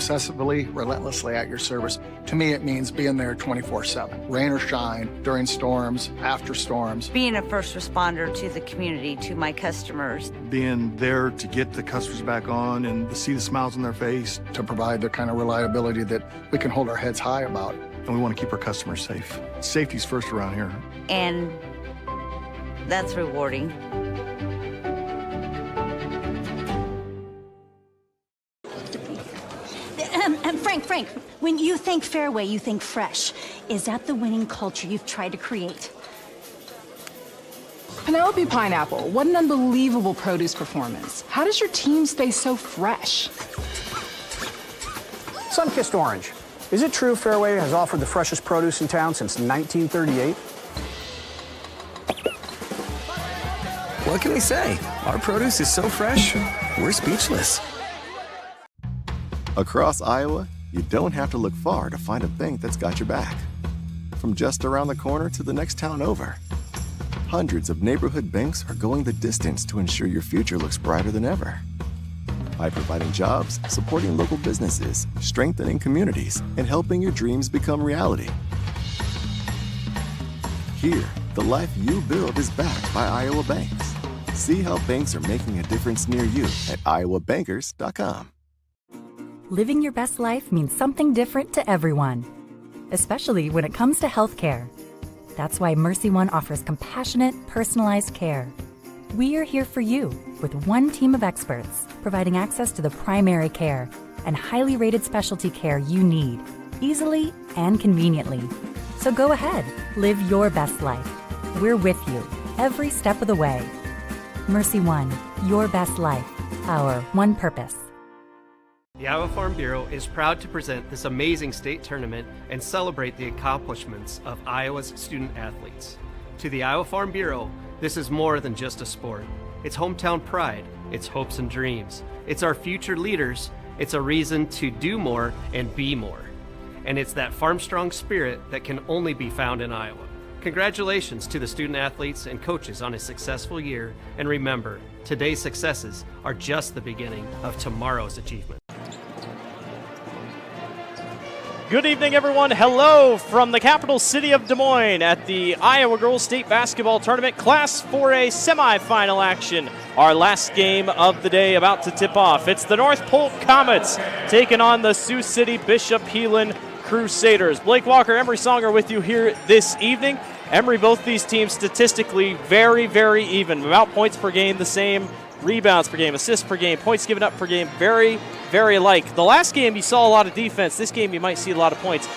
obsessively, relentlessly at your service. To me, it means being there 24/7, rain or shine, during storms, after storms. Being a first responder to the community, to my customers. Being there to get the customers back on and to see the smiles on their face. To provide the kind of reliability that we can hold our heads high about. And we want to keep our customers safe. Safety's first around here. And that's rewarding. Frank, when you think Fairway, you think fresh. Is that the winning culture you've tried to create? Penelope Pineapple, what an unbelievable produce performance. How does your team stay so fresh? Sun-kissed orange. Is it true Fairway has offered the freshest produce in town since 1938? What can we say? Our produce is so fresh, we're speechless. Across Iowa, you don't have to look far to find a bank that's got your back. From just around the corner to the next town over, hundreds of neighborhood banks are going the distance to ensure your future looks brighter than ever. By providing jobs, supporting local businesses, strengthening communities, and helping your dreams become reality. Here, the life you build is backed by Iowa banks. See how banks are making a difference near you at iowabankers.com. Living your best life means something different to everyone, especially when it comes to healthcare. That's why Mercy One offers compassionate, personalized care. We are here for you with one team of experts, providing access to the primary care and highly rated specialty care you need, easily and conveniently. So go ahead, live your best life. We're with you every step of the way. Mercy One, your best life, our one purpose. The Iowa Farm Bureau is proud to present this amazing state tournament and celebrate the accomplishments of Iowa's student athletes. To the Iowa Farm Bureau, this is more than just a sport. It's hometown pride, it's hopes and dreams, it's our future leaders, it's a reason to do more and be more. And it's that farm-strong spirit that can only be found in Iowa. Congratulations to the student athletes and coaches on a successful year, and remember, today's successes are just the beginning of tomorrow's achievement. Good evening, everyone. Hello from the capital city of Des Moines at the Iowa Girls State Basketball Tournament Class 4A semifinal action. Our last game of the day about to tip off. It's the North Polk Comets taking on the Sioux City Bishop Heelan Crusaders. Blake Walker, Emery Songer with you here this evening. Emery, both these teams statistically very, very even. About points per game, the same. Rebounds per game, assists per game, points given up per game, very, very alike. The last game you saw a lot of defense. This game you might see a lot of points.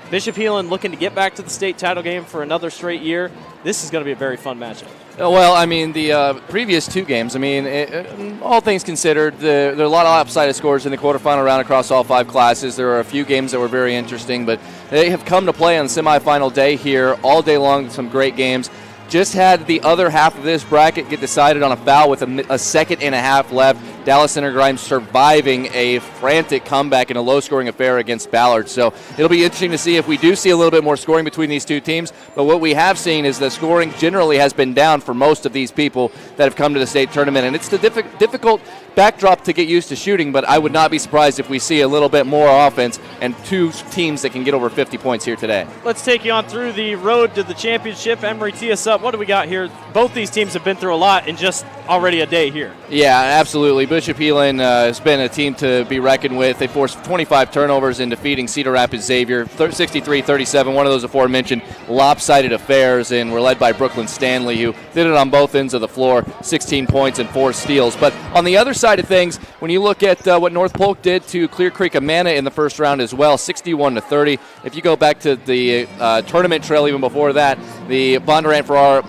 Bishop Heelan looking to get back to the state title game for another straight year. This is going to be a very fun matchup. Well, I mean, the previous two games, I mean, all things considered, there are a lot of lopsided scores in the quarterfinal round across all five classes. There are a few games that were very interesting, but they have come to play on the semifinal day here all day long, some great games. Just had the other half of this bracket get decided on a foul with a second and a half left. Dallas Center Grimes surviving a frantic comeback in a low-scoring affair against Ballard. So it'll be interesting to see if we do see a little bit more scoring between these two teams. But what we have seen is the scoring generally has been down for most of these people that have come to the state tournament. And it's the difficult backdrop to get used to shooting, but I would not be surprised if we see a little bit more offense and two teams that can get over 50 points here today. Let's take you on through the road to the championship. Emery, tee us up. What do we got here? Both these teams have been through a lot in just already a day here. Yeah, absolutely. Bishop Heelan has been a team to be reckoned with. They forced 25 turnovers in defeating Cedar Rapids Xavier, 63-37, one of those aforementioned lopsided affairs, and were led by Brooklyn Stanley, who did it on both ends of the floor, 16 points and 4 steals. But on the other side of things, when you look at what North Polk did to Clear Creek Amana in the first round as well, 61-30. If you go back to the tournament trail even before that, the Bondurant for our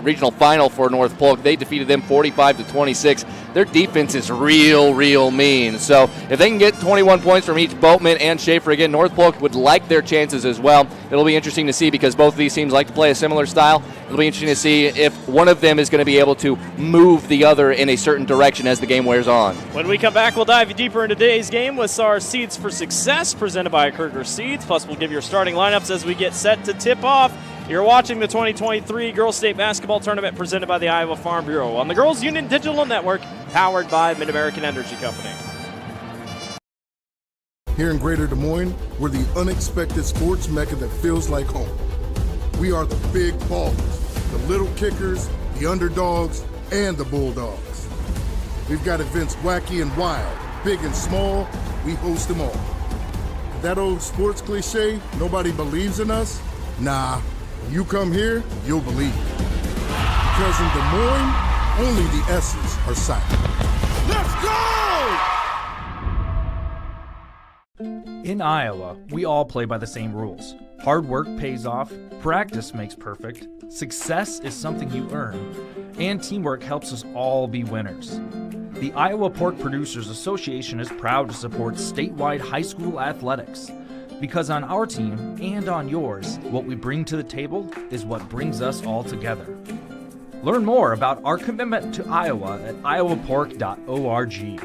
regional final for North Polk, they defeated them 45-26. Their defense is real mean. So if they can get 21 points from each Boatman and Schaefer again, North Polk would like their chances as well. It'll be interesting to see because both of these teams like to play a similar style. It'll be interesting to see if one of them is going to be able to move the other in a certain direction as the game wears on. When we come back, we'll dive deeper into today's game with our Seeds for Success presented by Kruger Seeds. Plus, we'll give you your starting lineups as we get set to tip off. You're watching the 2023 Girls State Basketball Tournament presented by the Iowa Farm Bureau on the Girls Union Digital Network, powered by Mid-American Energy Company. Here in Greater Des Moines, we're the unexpected sports mecca that feels like home. We are the big ballers, the little kickers, the underdogs, and the bulldogs. We've got events wacky and wild, big and small, we host them all. That old sports cliche, nobody believes in us? Nah, when you come here, you'll believe. Because in Des Moines, only the S's are silent. Let's go! In Iowa, we all play by the same rules. Hard work pays off, practice makes perfect, success is something you earn, and teamwork helps us all be winners. The Iowa Pork Producers Association is proud to support statewide high school athletics. Because on our team and on yours, what we bring to the table is what brings us all together. Learn more about our commitment to Iowa at iowapork.org.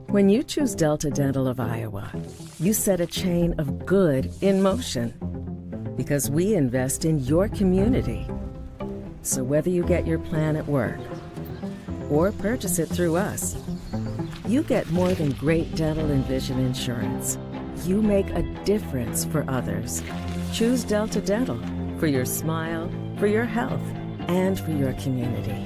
When you choose Delta Dental of Iowa, you set a chain of good in motion. Because we invest in your community. So whether you get your plan at work or purchase it through us, you get more than great dental and vision insurance. You make a difference for others. Choose Delta Dental for your smile, for your health, and for your community.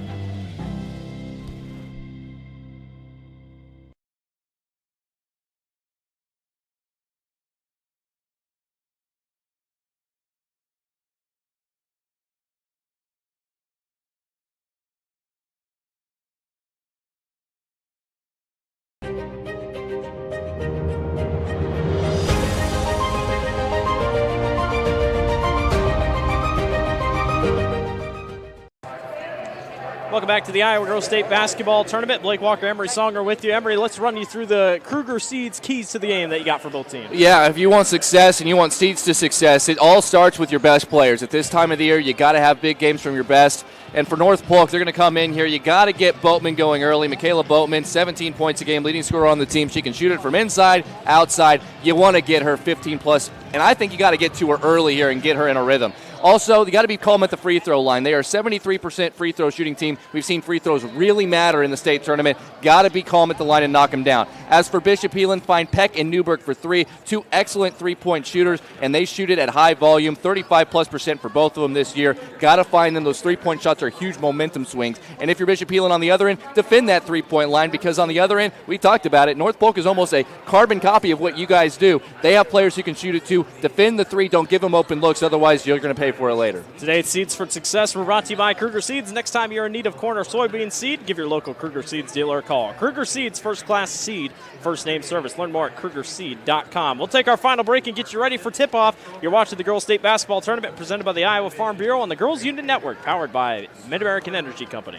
Welcome back to the Iowa Girls State Basketball Tournament. Blake Walker, Emery Songer with you. Emery, let's run you through the Kruger Seeds keys to the game that you got for both teams. Yeah, if you want success and you want seeds to success, it all starts with your best players. At this time of the year, you got to have big games from your best. And for North Polk, they're going to come in here. You got to get Boatman going early. Michaela Boatman, 17 points a game, leading scorer on the team. She can shoot it from inside, outside. You want to get her 15-plus. And I think you got to get to her early here and get her in a rhythm. Also, you got to be calm at the free throw line. They are a 73% free throw shooting team. We've seen free throws really matter in the state tournament. Got to be calm at the line and knock them down. As for Bishop Heelan, find Peck and Newberg for three. Two excellent three-point shooters, and they shoot it at high volume, 35+% for both of them this year. Got to find them. Those three-point shots are huge momentum swings. And if you're Bishop Heelan on the other end, defend that three-point line, because on the other end, we talked about it, North Polk is almost a carbon copy of what you guys do. They have players who can shoot it too. Defend the three. Don't give them open looks. Otherwise, you're going to pay for it later. Today's Seeds for Success were brought to you by Kruger Seeds. Next time you're in need of corn or soybean seed, give your local Kruger Seeds dealer a call. Kruger Seeds, first-class seed, first-name service. Learn more at KrugerSeed.com. We'll take our final break and get you ready for tip-off. You're watching the Girls State Basketball Tournament presented by the Iowa Farm Bureau on the Girls Union Network, powered by Mid-American Energy Company.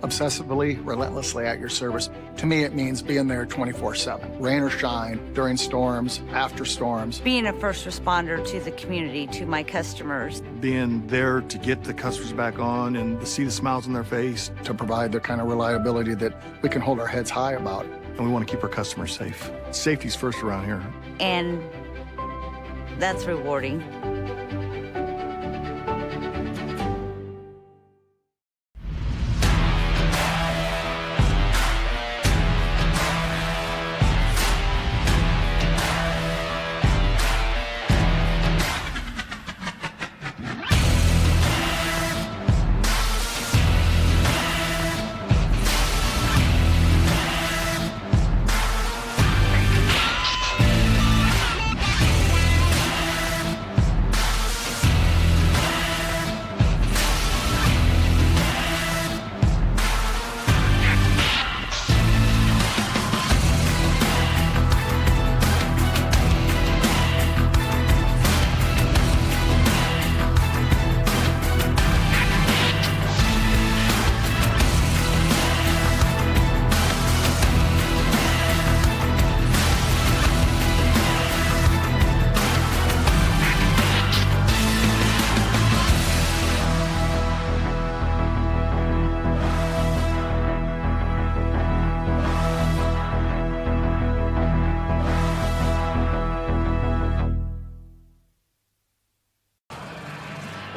Obsessively, relentlessly at your service. To me, it means being there 24/7, rain or shine, during storms, after storms. Being a first responder to the community, to my customers. Being there to get the customers back on and to see the smiles on their face. To provide the kind of reliability that we can hold our heads high about. And we want to keep our customers safe. Safety's first around here. And that's rewarding.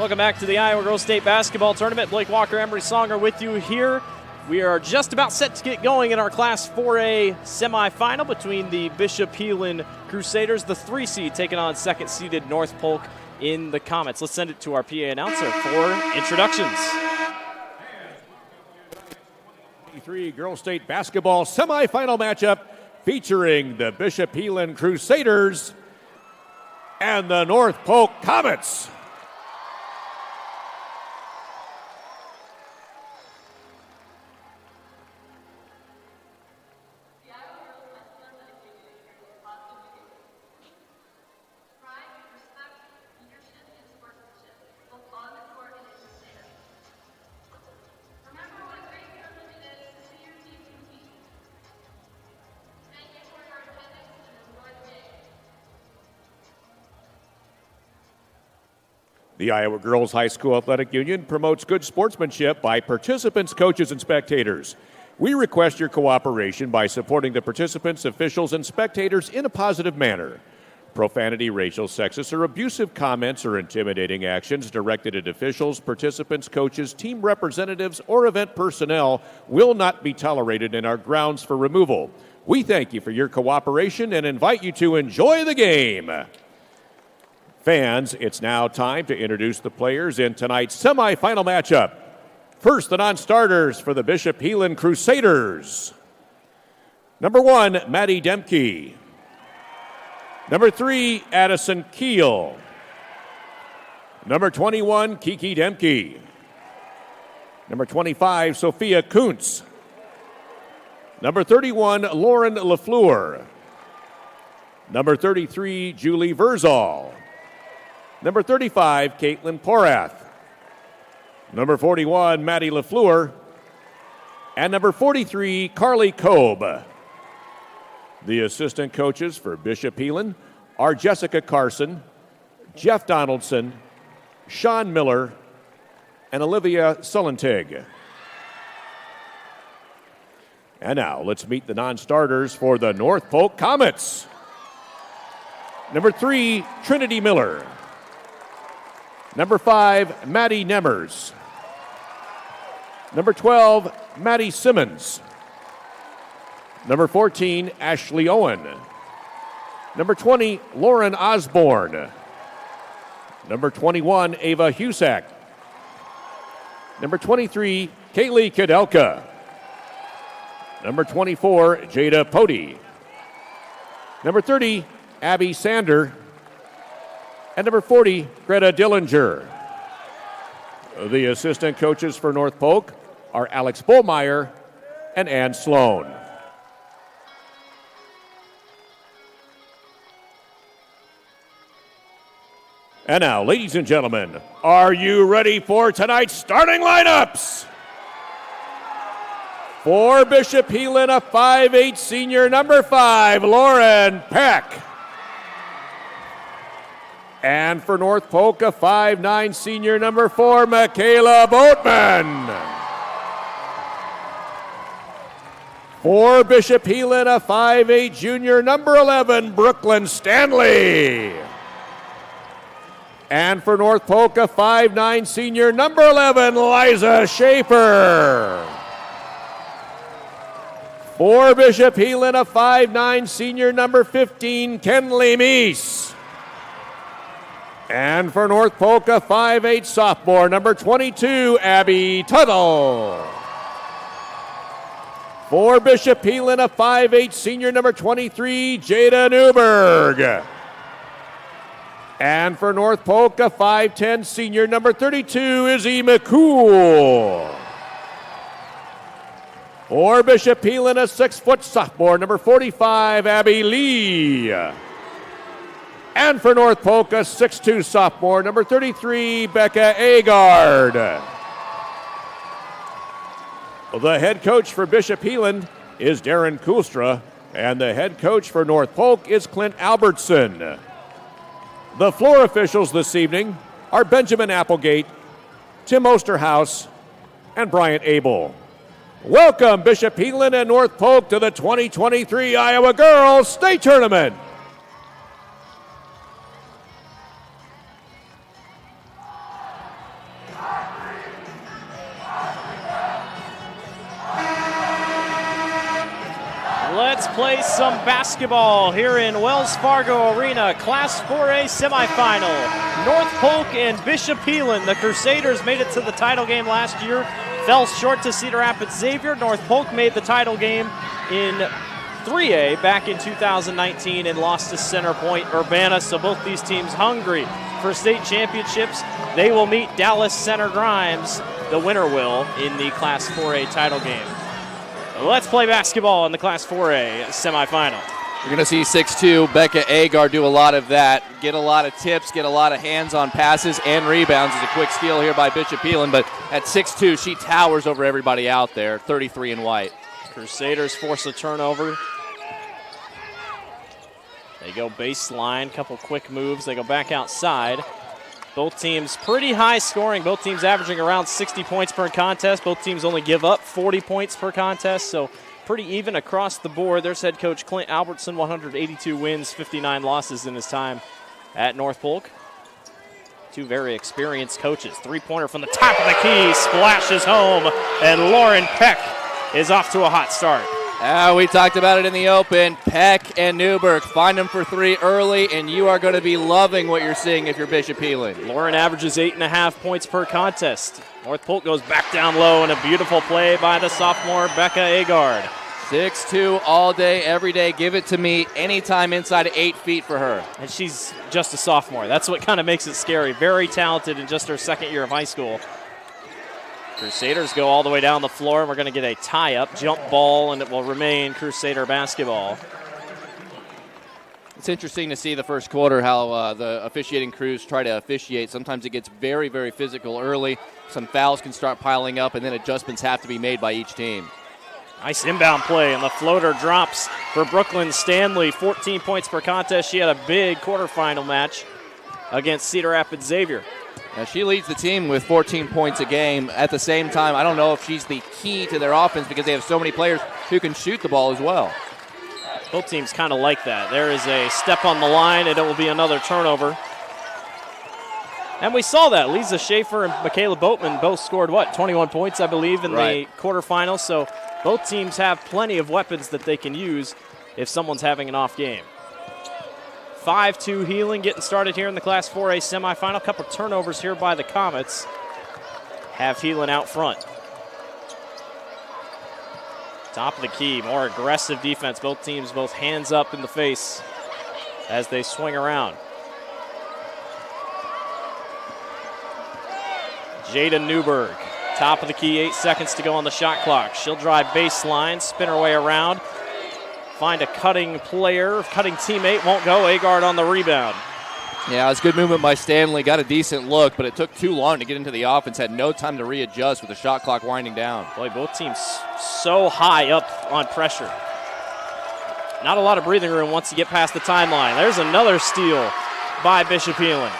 Welcome back to the Iowa Girls State Basketball Tournament. Blake Walker, Emery Songer with you here. We are just about set to get going in our Class 4A semifinal between the Bishop Heelan Crusaders, the 3 seed, taking on second-seeded North Polk in the Comets. Let's send it to our PA announcer for introductions. 23 Girls State Basketball semifinal matchup featuring the Bishop Heelan Crusaders and the North Polk Comets. The Iowa Girls High School Athletic Union promotes good sportsmanship by participants, coaches, and spectators. We request your cooperation by supporting the participants, officials, and spectators in a positive manner. Profanity, racial, sexist, or abusive comments or intimidating actions directed at officials, participants, coaches, team representatives, or event personnel will not be tolerated and are grounds for removal. We thank you for your cooperation and invite you to enjoy the game. Fans, it's now time to introduce the players in tonight's semifinal matchup. First, the non-starters for the Bishop Heelan Crusaders. Number 1, Maddie Demke. Number 3, Addison Keel. Number 21, Kiki Demke. Number 25, Sophia Kuntz. Number 31, Lauren LaFleur. Number 33, Julie Verzal. Number 35, Caitlin Porath. Number 41, Maddie LaFleur. And number 43, Carly Kobe. The assistant coaches for Bishop Heelan are Jessica Carson, Jeff Donaldson, Sean Miller, and Olivia Sulentig. And now let's meet the non-starters for the North Polk Comets. Number 3, Trinity Miller. Number 5, Maddie Nemmers. Number 12, Maddie Simmons. Number 14, Ashley Owen. Number 20, Lauren Osborne. Number 21, Ava Husak. Number 23, Kaylee Kadelka. Number 24, Jada Pody. Number 30, Abby Sander. And number 40, Greta Dillinger. The assistant coaches for North Polk are Alex Bullmeyer and Ann Sloan. And now, ladies and gentlemen, are you ready for tonight's starting lineups? For Bishop Heelan, a 5'8" senior, number 5, Lauren Peck. And for North Polk, a 5'9" senior, number 4, Michaela Boatman. For Bishop Heelan, a 5'8" junior, number 11, Brooklyn Stanley. And for North Polk, a 5'9" senior, number 11, Liza Schaefer. For Bishop Heelan, a 5'9" senior, number 15, Kenley Meese. And for North Polk, a 5'8" sophomore, number 22, Abby Tuttle. For Bishop Heelan, a 5'8" senior, number 23, Jada Newberg. And for North Polk, a 5'10" senior, number 32, Izzy McCool. For Bishop Heelan, a 6' sophomore, number 45, Abby Lee. And for North Polk, a 6'2" sophomore, number 33, Becca Agard. The head coach for Bishop Heelan is Darren Koolstra, and the head coach for North Polk is Clint Albertson. The floor officials this evening are Benjamin Applegate, Tim Osterhaus, and Bryant Abel. Welcome, Bishop Heelan and North Polk, to the 2023 Iowa Girls State Tournament. let's play some basketball here in Wells Fargo Arena. Class 4A semifinal. North Polk and Bishop Heelan. The Crusaders made it to the title game last year. Fell short to Cedar Rapids Xavier. North Polk made the title game in 3A back in 2019 and lost to Center Point Urbana. So both these teams hungry for state championships. They will meet Dallas Center Grimes. The winner will in the Class 4A title game. Let's play basketball in the Class 4A semifinal. You're going to see 6'2" Becca Agar do a lot of that, get a lot of tips, get a lot of hands-on passes and rebounds. It's a quick steal here by Bishop Heelan, but at 6'2", she towers over everybody out there, 33 in white. Crusaders force a turnover. They go baseline, couple quick moves. They go back outside. Both teams pretty high scoring. Both teams averaging around 60 points per contest. Both teams only give up 40 points per contest, so pretty even across the board. There's head coach Clint Albertson, 182 wins, 59 losses in his time at North Polk. Two very experienced coaches. Three-pointer from the top of the key, splashes home, and Lauren Peck is off to a hot start. We talked about it in the open. Peck and Newberg find them for three early, and you are going to be loving what you're seeing if you're Bishop Heelan. Lauren averages 8.5 points per contest. North Polk goes back down low, and a beautiful play by the sophomore Becca Agard. 6'2", all day, every day. Give it to me anytime inside of 8 feet for her. And she's just a sophomore. That's what kind of makes it scary. Very talented in just her second year of high school. Crusaders go all the way down the floor, and we're going to get a tie-up jump ball, and it will remain Crusader basketball. It's interesting to see the first quarter how the officiating crews try to officiate. Sometimes it gets very, very physical early. Some fouls can start piling up, and then adjustments have to be made by each team. Nice inbound play, and the floater drops for Brooklyn Stanley. 14 points per contest. She had a big quarterfinal match against Cedar Rapids Xavier. Now she leads the team with 14 points a game. At the same time, I don't know if she's the key to their offense because they have so many players who can shoot the ball as well. Both teams kind of like that. There is a step on the line, and it will be another turnover. And we saw that. Lisa Schaefer and Michaela Boatman both scored, 21 points, I believe, in the quarterfinals. So both teams have plenty of weapons that they can use if someone's having an off game. 5-2 Heelan getting started here in the Class 4A semifinal. Couple turnovers here by the Comets. Have Heelan out front. Top of the key, more aggressive defense. Both teams, both hands up in the face as they swing around. Jada Newberg, top of the key, 8 seconds to go on the shot clock. She'll drive baseline, spin her way around. Find a cutting player, cutting teammate, won't go. Agard on the rebound. Yeah, it was good movement by Stanley. Got a decent look, but it took too long to get into the offense. Had no time to readjust with the shot clock winding down. Boy, both teams so high up on pressure. Not a lot of breathing room once you get past the timeline. There's another steal by Bishop Heelan.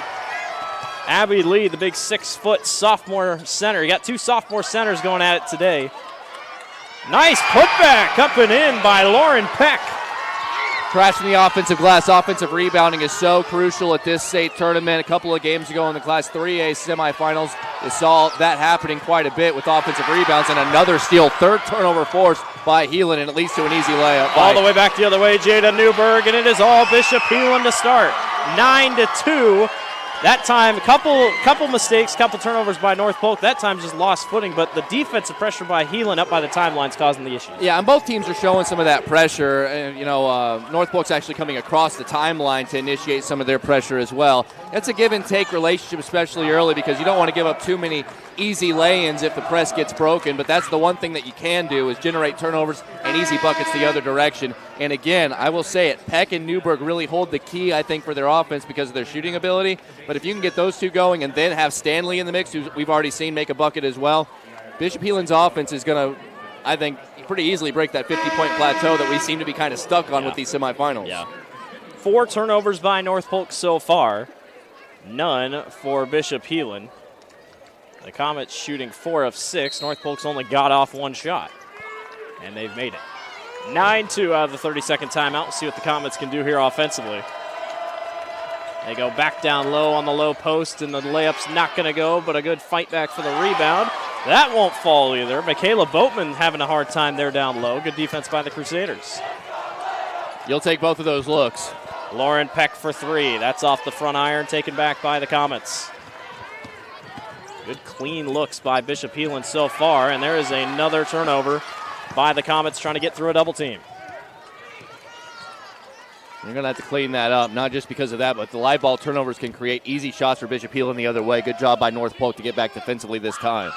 Abby Lee, the big 6-foot sophomore center. You got two sophomore centers going at it today. Nice putback up and in by Lauren Peck. Crashing the offensive glass. Offensive rebounding is so crucial at this state tournament. A couple of games ago in the Class 3A semifinals, you saw that happening quite a bit with offensive rebounds, and another steal. Third turnover forced by Heelan, and it leads to an easy layup. All the way back the other way, Jada Newberg, and it is all Bishop Heelan to start. 9-2. That time, couple mistakes, couple turnovers by North Polk. That time just lost footing, but the defensive pressure by Heelan up by the timeline's causing the issue. Yeah, and both teams are showing some of that pressure. North Polk's actually coming across the timeline to initiate some of their pressure as well. It's a give-and-take relationship, especially early, because you don't want to give up too many easy lay-ins if the press gets broken, but that's the one thing that you can do is generate turnovers and easy buckets the other direction. And again, I will say it, Peck and Newberg really hold the key, I think, for their offense because of their shooting ability. But if you can get those two going and then have Stanley in the mix, who we've already seen make a bucket as well, Bishop Heelan's offense is going to, I think, pretty easily break that 50-point plateau that we seem to be kind of stuck on with these semifinals. Yeah. 4 turnovers by North Polk so far. None for Bishop Heelan. The Comets shooting 4 of 6. North Polk's only got off 1 shot, and they've made it. 9-2 out of the 30-second timeout. We'll see what the Comets can do here offensively. They go back down low on the low post, and the layup's not going to go, but a good fight back for the rebound. That won't fall either. Michaela Boatman having a hard time there down low. Good defense by the Crusaders. You'll take both of those looks. Lauren Peck for 3. That's off the front iron, taken back by the Comets. Good clean looks by Bishop Heelan so far, and there is another turnover by the Comets trying to get through a double team. You're going to have to clean that up, not just because of that, but the live ball turnovers can create easy shots for Bishop Heelan the other way. Good job by North Polk to get back defensively this time.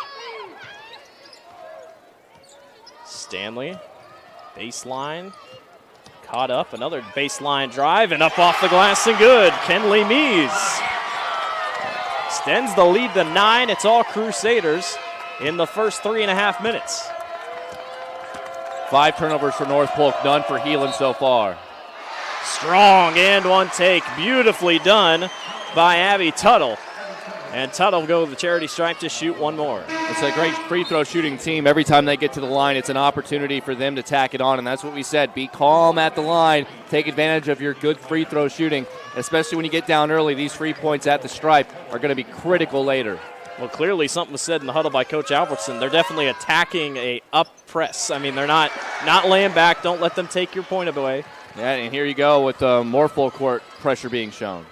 Stanley, baseline, caught up, another baseline drive, and up off the glass and good. Kenley Mees extends the lead to 9. It's all Crusaders in the first 3.5 minutes. 5 turnovers for North Polk, none for Heelan so far. Strong and one take, beautifully done by Abby Tuttle. And Tuttle will go to the charity stripe to shoot one more. It's a great free throw shooting team. Every time they get to the line, it's an opportunity for them to tack it on, and that's what we said. Be calm at the line. Take advantage of your good free throw shooting, especially when you get down early. These 3 points at the stripe are going to be critical later. Well, clearly something was said in the huddle by Coach Albertson. They're definitely attacking a up press. I mean, they're not laying back. Don't let them take your point away. Yeah, and here you go with more full court pressure being shown.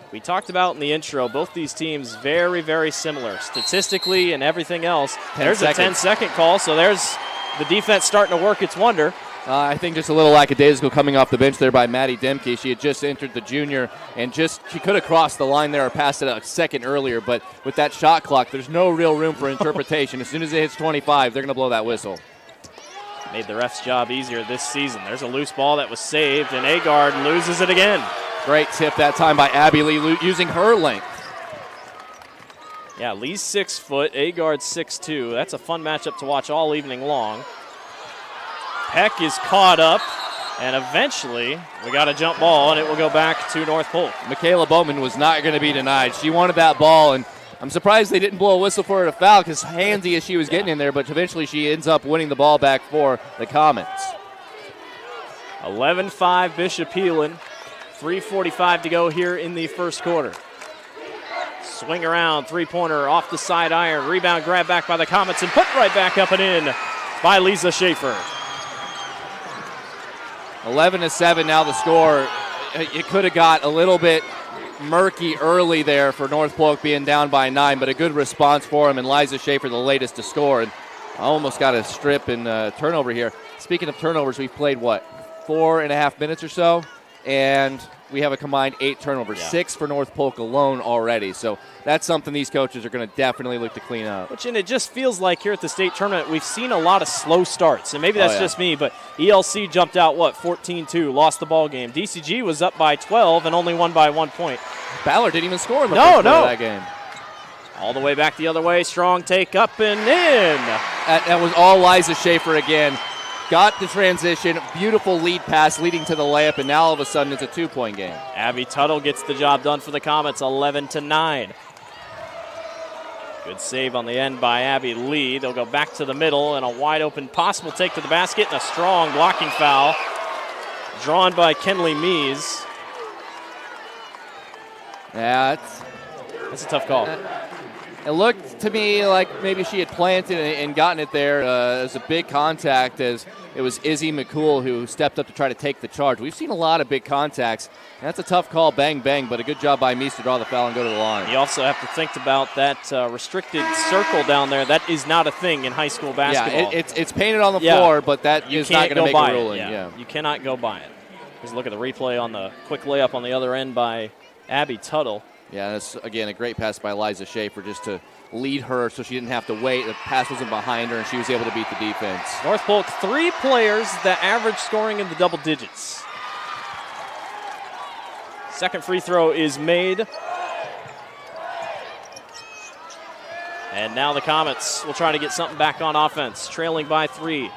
We talked about in the intro, both these teams very, very similar statistically and everything else. There's a 10-second call, so there's the defense starting to work its wonder. I think just a little lackadaisical coming off the bench there by Maddie Demke. She had just entered the junior, and she could have crossed the line there or passed it a second earlier, but with that shot clock, there's no real room for interpretation. As soon as it hits 25, they're going to blow that whistle. Made the ref's job easier this season. There's a loose ball that was saved, and Agard loses it again. Great tip that time by Abby Lee using her length. Yeah, Lee's 6 foot, Agard's 6'2". That's a fun matchup to watch all evening long. Peck is caught up, and eventually we got a jump ball, and it will go back to North Polk. Michaela Bowman was not going to be denied. She wanted that ball, and I'm surprised they didn't blow a whistle for her to foul because handsy as she was getting in there, but eventually she ends up winning the ball back for the Comets. 11-5 Bishop Heelan. 3:45 to go here in the first quarter. Swing around, three-pointer off the side iron. Rebound grab back by the Comets and put right back up and in by Lisa Schaefer. 11-7 now the score. It could have got a little bit murky early there for North Polk being down by 9, but a good response for him, and Liza Schaefer the latest to score. And I almost got a strip and turnover here. Speaking of turnovers, we've played, 4.5 minutes or so? And we have a combined 8 turnovers, 6 for North Polk alone already. So that's something these coaches are going to definitely look to clean up. And it just feels like here at the state tournament, we've seen a lot of slow starts. And maybe that's just me, but ELC jumped out, 14-2, lost the ball game. DCG was up by 12 and only won by 1 point. Ballard didn't even score in the first quarter of that game. All the way back the other way, strong take up and in. That was all Liza Schaefer again. Got the transition, beautiful lead pass leading to the layup, and now all of a sudden it's a 2-point game. Abby Tuttle gets the job done for the Comets, 11-9. Good save on the end by Abby Lee. They'll go back to the middle, and a wide open possible take to the basket, and a strong blocking foul drawn by Kenley Mees. Yeah, that's a tough call. It looked to me like maybe she had planted and gotten it there. It was a big contact as it was Izzy McCool who stepped up to try to take the charge. We've seen a lot of big contacts. That's a tough call, bang, bang, but a good job by Meese to draw the foul and go to the line. You also have to think about that restricted circle down there. That is not a thing in high school basketball. Yeah, it's painted on the floor, but that is not going to make a ruling. You cannot go by it. Just look at the replay on the quick layup on the other end by Abby Tuttle. Yeah, that's, again, a great pass by Liza Schaefer just to lead her so she didn't have to wait. The pass wasn't behind her, and she was able to beat the defense. North Polk, 3 players that average scoring in the double digits. Second free throw is made. And now the Comets will try to get something back on offense, trailing by 3.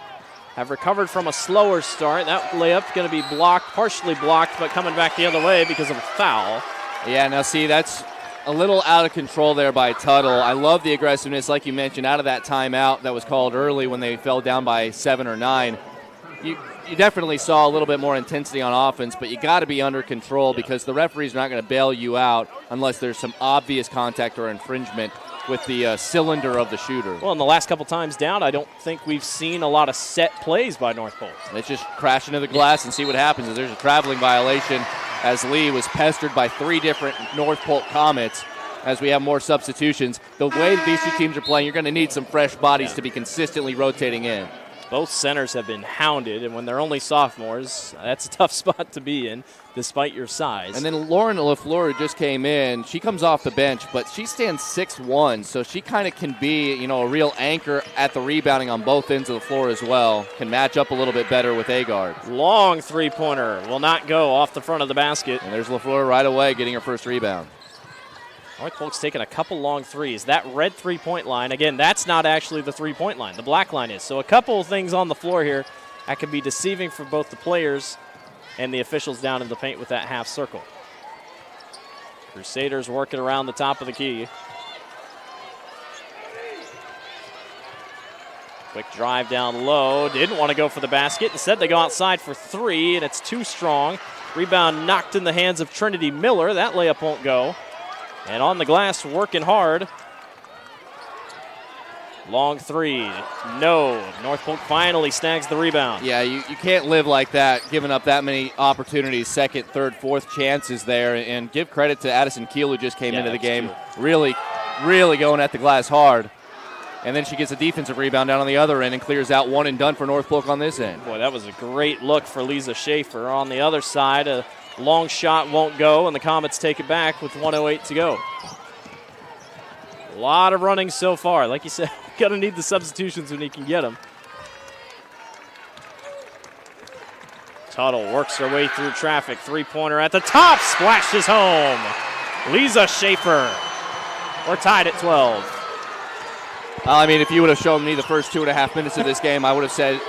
Have recovered from a slower start. That layup's going to be blocked, partially blocked, but coming back the other way because of a foul. Yeah, now see, that's a little out of control there by Tuttle. I love the aggressiveness, like you mentioned, out of that timeout that was called early when they fell down by 7 or 9. You definitely saw a little bit more intensity on offense, but you got to be under control because the referee's not going to bail you out unless there's some obvious contact or infringement. with the cylinder of the shooter. Well, in the last couple times down, I don't think we've seen a lot of set plays by North Polk. Let's just crash into the glass and see what happens. As there's a traveling violation, as Lee was pestered by 3 different North Polk Comets. As we have more substitutions, the way that these two teams are playing, you're going to need some fresh bodies to be consistently rotating in. Both centers have been hounded, and when they're only sophomores, that's a tough spot to be in, despite your size. And then Lauren LaFleur just came in. She comes off the bench, but she stands 6'1", so she kind of can be, a real anchor at the rebounding on both ends of the floor as well. Can match up a little bit better with Agard. Long three-pointer will not go off the front of the basket. And there's LaFleur right away getting her first rebound. North Polk's taking a couple long threes. That red three-point line, again, that's not actually the three-point line. The black line is. So a couple of things on the floor here that can be deceiving for both the players and the officials down in the paint with that half circle. Crusaders working around the top of the key. Quick drive down low. Didn't want to go for the basket. Instead, they go outside for 3, and it's too strong. Rebound knocked in the hands of Trinity Miller. That layup won't go. And on the glass, working hard. Long 3. No. North Polk finally snags the rebound. Yeah, you can't live like that, giving up that many opportunities, second, third, fourth chances there. And give credit to Addison Keel, who just came into the game, really going at the glass hard. And then she gets a defensive rebound down on the other end and clears out one and done for North Polk on this end. Boy, that was a great look for Lisa Schaefer. On the other side, a long shot won't go, and the Comets take it back with 1:08 to go. A lot of running so far. Like you said, going to need the substitutions when he can get them. Tuttle works her way through traffic. Three-pointer at the top. Splashes home. Lisa Schaefer. We're tied at 12. I mean, if you would have shown me the first 2.5 minutes of this game, I would have said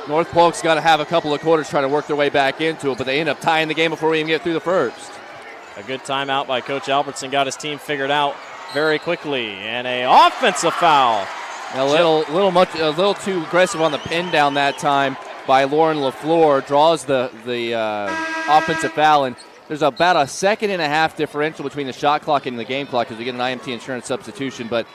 North Polk's got to have a couple of quarters trying to work their way back into it, but they end up tying the game before we even get through the first. A good timeout by Coach Albertson got his team figured out very quickly, and a offensive foul. A little too aggressive on the pin down that time by Lauren LaFleur. Draws the offensive foul, and there's about a 1.5 second differential between the shot clock and the game clock because we get an IMT insurance substitution, but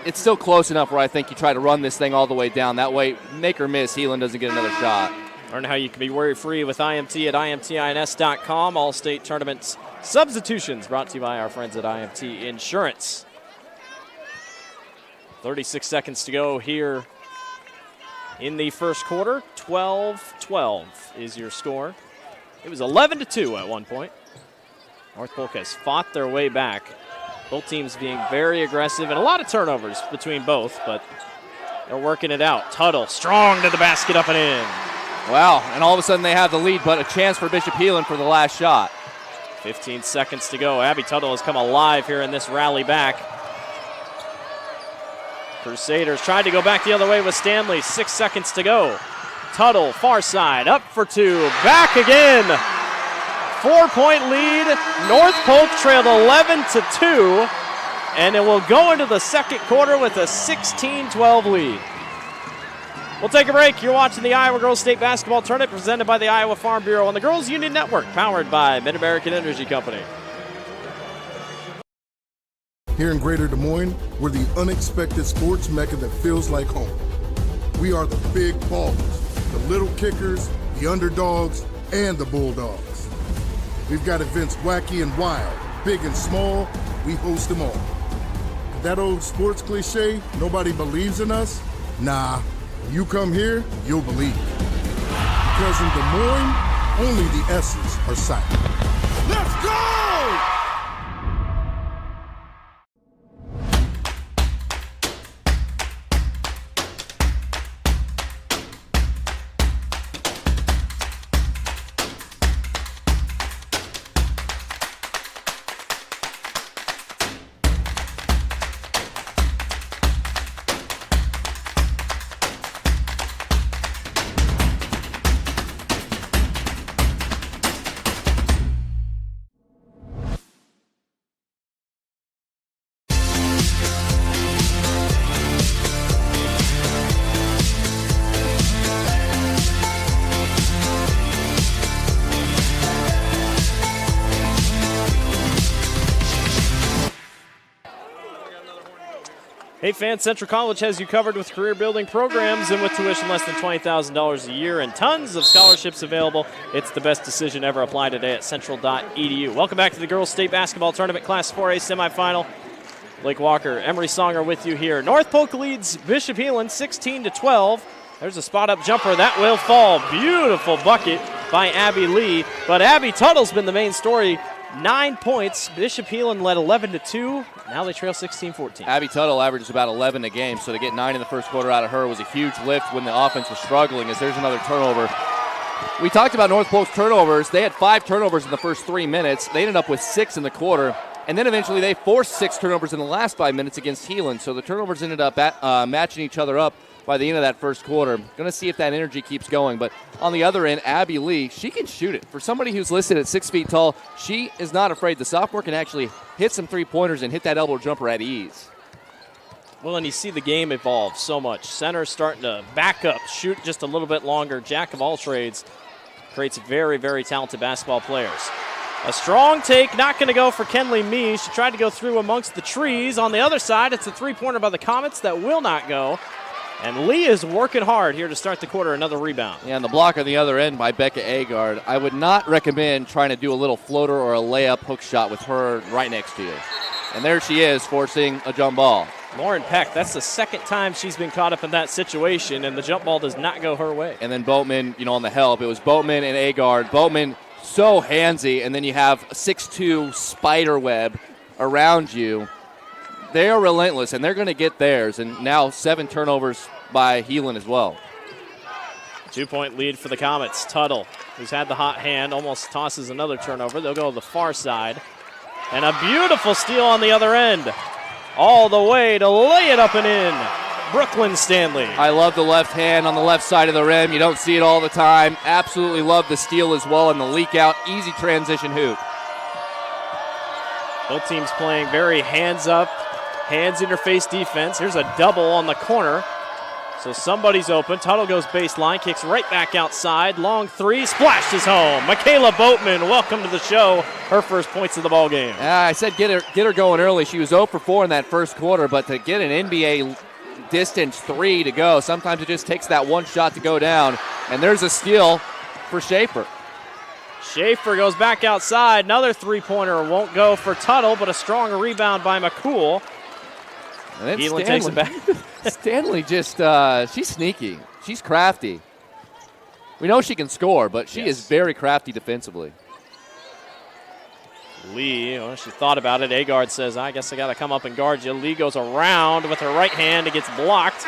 it's still close enough where I think you try to run this thing all the way down. That way, make or miss, Heelan doesn't get another shot. Learn how you can be worry-free with IMT at IMTINS.com. All state tournaments substitutions brought to you by our friends at IMT Insurance. 36 seconds to go here in the first quarter. 12-12 is your score. It was 11-2 at one point. North Polk has fought their way back. Both teams being very aggressive and a lot of turnovers between both, but they're working it out. Tuttle strong to the basket, up and in. Wow, and all of a sudden they have the lead, but a chance for Bishop Heelan for the last shot. 15 seconds to go. Abby Tuttle has come alive here in this rally back. Crusaders tried to go back the other way with Stanley. 6 seconds to go. Tuttle, far side, up for 2, back again. 4-point lead. North Polk trailed 11-2, and it will go into the second quarter with a 16-12 lead. We'll take a break. You're watching the Iowa Girls State Basketball Tournament presented by the Iowa Farm Bureau on the Girls Union Network, powered by Mid-American Energy Company. Here in Greater Des Moines, we're the unexpected sports mecca that feels like home. We are the big ballers, the little kickers, the underdogs, and the bulldogs. We've got events wacky and wild, big and small, we host them all. That old sports cliche, nobody believes in us? Nah, when you come here, you'll believe. Because in Des Moines, only the S's are silent. Let's go! Hey fans, Central College has you covered with career-building programs, and with tuition less than $20,000 a year and tons of scholarships available, it's the best decision ever. Apply today at central.edu. Welcome back to the Girls State Basketball Tournament Class 4A semifinal. Blake Walker, Emery Songer with you here. North Polk leads Bishop Heelan 16-12. There's a spot-up jumper. That will fall. Beautiful bucket by Abby Lee. But Abby Tuttle's been the main story. 9 points. Bishop Heelan led 11-2. Now they trail 16-14. Abby Tuttle averages about 11 a game, so to get 9 in the first quarter out of her was a huge lift when the offense was struggling, as there's another turnover. We talked about North Polk's turnovers. They had 5 turnovers in the first 3 minutes. They ended up with 6 in the quarter. And then eventually they forced 6 turnovers in the last 5 minutes against Heelan. So the turnovers ended up matching each other up by the end of that first quarter. Going to see if that energy keeps going. But on the other end, Abby Lee, she can shoot it. For somebody who's listed at 6 feet tall, she is not afraid. The sophomore can actually hit some three-pointers and hit that elbow jumper at ease. Well, and you see the game evolve so much. Center's starting to back up, shoot just a little bit longer. Jack of all trades creates very, very talented basketball players. A strong take, not going to go for Kenley Mee. She tried to go through amongst the trees. On the other side, it's a three-pointer by the Comets that will not go. And Lee is working hard here to start the quarter. Another rebound. Yeah, and the block on the other end by Becca Agard. I would not recommend trying to do a little floater or a layup hook shot with her right next to you. And there she is, forcing a jump ball. Lauren Peck, that's the second time she's been caught up in that situation, and the jump ball does not go her way. And then Boatman, on the help. It was Boatman and Agard. Boatman so handsy, and then you have a 6'2" spider web around you. They are relentless, and they're going to get theirs. And now 7 turnovers by Heelan as well. 2-point lead for the Comets. Tuttle, who's had the hot hand, almost tosses another turnover. They'll go to the far side. And a beautiful steal on the other end. All the way to lay it up and in. Brooklyn Stanley. I love the left hand on the left side of the rim. You don't see it all the time. Absolutely love the steal as well and the leak out. Easy transition hoop. Both teams playing very hands up, hands in your face defense. Here's a double on the corner. So somebody's open. Tuttle goes baseline, kicks right back outside. Long three, splashes home. Michaela Boatman, welcome to the show. Her first points of the ball game. I said get her going early. She was 0 for 4 in that first quarter, but to get an NBA distance 3 to go, sometimes it just takes that one shot to go down. And there's a steal for Schaefer. Schaefer goes back outside. Another three-pointer won't go for Tuttle, but a strong rebound by McCool. And then Heelan takes it back. Stanley just, she's sneaky. She's crafty. We know she can score, but she is very crafty defensively. Lee, well, she thought about it. Agard says, I guess I got to come up and guard you. Lee goes around with her right hand. It gets blocked.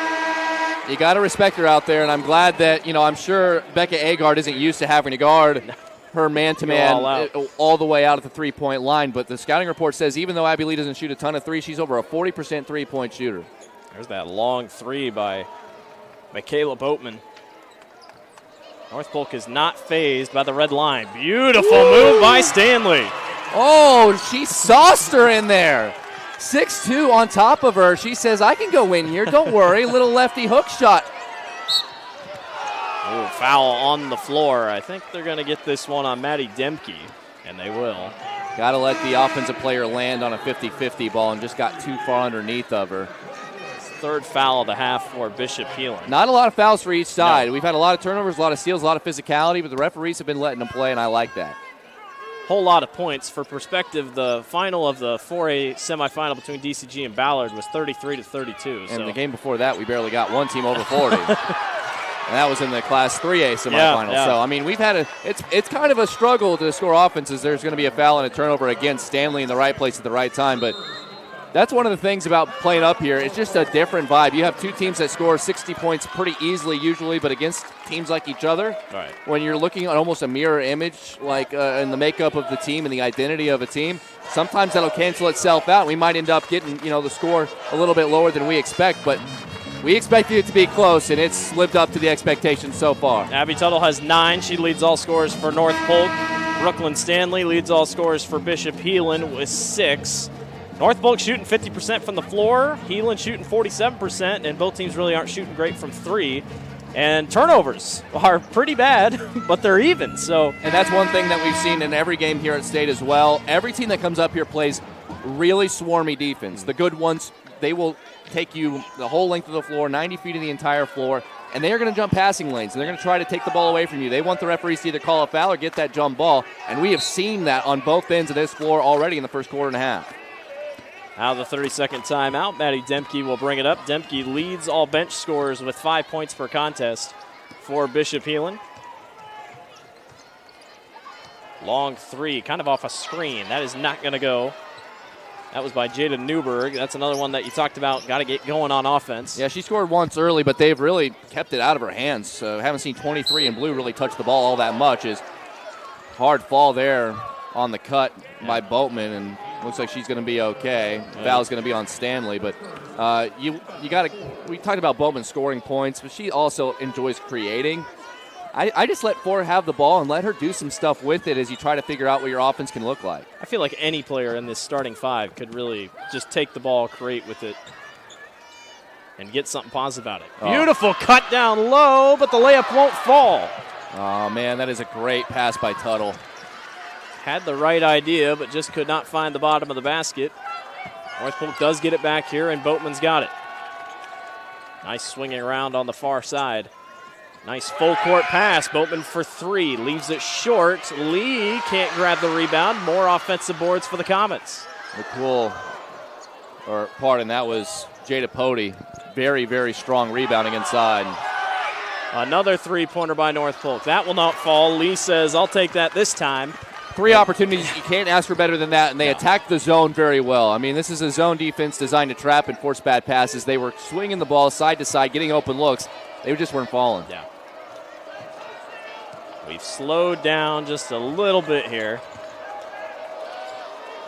You got to respect her out there, and I'm glad that, I'm sure Becca Agard isn't used to having to guard her man-to-man all the way out at the three-point line. But the scouting report says even though Abby Lee doesn't shoot a ton of threes, she's over a 40% three-point shooter. There's that long three by Michaela Boatman. North Polk is not fazed by the red line. Beautiful move by Stanley. Oh, she sauced her in there. 6'2" on top of her. She says, I can go in here. Don't worry. Little lefty hook shot. Ooh, foul on the floor. I think they're going to get this one on Maddie Demke, and they will. Got to let the offensive player land on a 50-50 ball and just got too far underneath of her. Third foul of the half for Bishop Heelan. Not a lot of fouls for each side. No. We've had a lot of turnovers, a lot of steals, a lot of physicality, but the referees have been letting them play, and I like that. Whole lot of points. For perspective, the final of the 4A semifinal between DCG and Ballard was 33-32. And the game before that, we barely got one team over 40. And that was in the Class 3A semifinal. Yeah. So, we've had it's kind of a struggle to score offenses. There's going to be a foul and a turnover against Stanley in the right place at the right time, but that's one of the things about playing up here. It's just a different vibe. You have two teams that score 60 points pretty easily usually, but against teams like each other, right, when you're looking at almost a mirror image, like in the makeup of the team and the identity of a team, sometimes that'll cancel itself out. We might end up getting, the score a little bit lower than we expect, but we expected it to be close, and it's lived up to the expectations so far. Abby Tuttle has 9. She leads all scorers for North Polk. Brooklyn Stanley leads all scorers for Bishop Heelan with 6. North Polk shooting 50% from the floor. Heelan shooting 47%, and both teams really aren't shooting great from 3. And turnovers are pretty bad, but they're even. And that's one thing that we've seen in every game here at State as well. Every team that comes up here plays really swarmy defense. The good ones they will take you the whole length of the floor, 90 feet of the entire floor, and they are going to jump passing lanes, and they're going to try to take the ball away from you. They want the referees to either call a foul or get that jump ball, and we have seen that on both ends of this floor already in the first quarter and a half. Out of the 30-second timeout, Maddie Demke will bring it up. Demke leads all bench scorers with 5 points per contest for Bishop Heelan. Long three, kind of off a screen. That is not going to go. That was by Jada Newberg. That's another one that you talked about. Got to get going on offense. Yeah, she scored once early, but they've really kept it out of her hands. So haven't seen 23 in blue really touch the ball all that much. Is hard fall there on the cut by Boatman, and looks like she's going to be okay. Foul's going to be on Stanley, but you got to. We talked about Boatman scoring points, but she also enjoys creating. I just let Ford have the ball and let her do some stuff with it as you try to figure out what your offense can look like. I feel like any player in this starting five could really just take the ball, create with it, and get something positive out of it. Oh. Beautiful cut down low, but the layup won't fall. Oh, man, that is a great pass by Tuttle. Had the right idea, but just could not find the bottom of the basket. North Polk does get it back here, and Boatman's got it. Nice swinging around on the far side. Nice full court pass. Boatman for three. Leaves it short. Lee can't grab the rebound. More offensive boards for the Comets. That was Jada Pody. Very, very strong rebounding inside. Another three-pointer by North Polk. That will not fall. Lee says, I'll take that this time. 3 opportunities. You can't ask for better than that, and they attacked the zone very well. I mean, this is a zone defense designed to trap and force bad passes. They were swinging the ball side to side, getting open looks. They just weren't falling. Yeah. We've slowed down just a little bit here,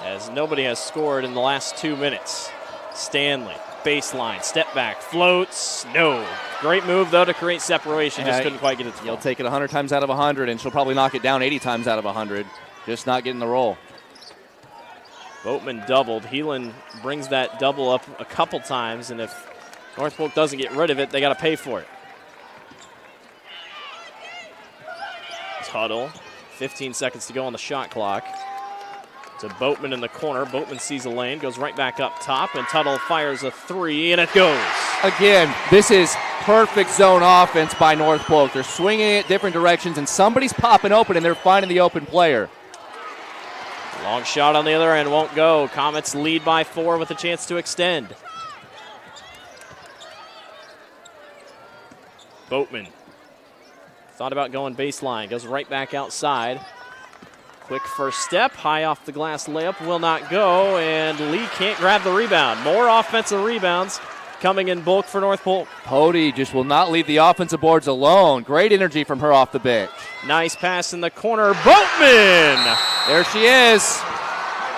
as nobody has scored in the last 2 minutes. Stanley, baseline, step back, floats, no. Great move, though, to create separation. Just couldn't quite get it to You'll fall. take it 100 times out of 100, and she'll probably knock it down 80 times out of 100. Just not getting the roll. Boatman doubled. Heelan brings that double up a couple times, and if North Polk doesn't get rid of it, they got to pay for it. Tuttle, 15 seconds to go on the shot clock. To Boatman in the corner. Boatman sees a lane, goes right back up top, and Tuttle fires a three, and it goes. Again, this is perfect zone offense by North Polk. They're swinging it different directions, and somebody's popping open, and they're finding the open player. Long shot on the other end, won't go. Comets lead by 4 with a chance to extend. Boatman thought about going baseline, goes right back outside. Quick first step, high off the glass layup, will not go, and Lee can't grab the rebound. More offensive rebounds coming in bulk for North Polk. Pody just will not leave the offensive boards alone. Great energy from her off the bench. Nice pass in the corner, Boatman! There she is.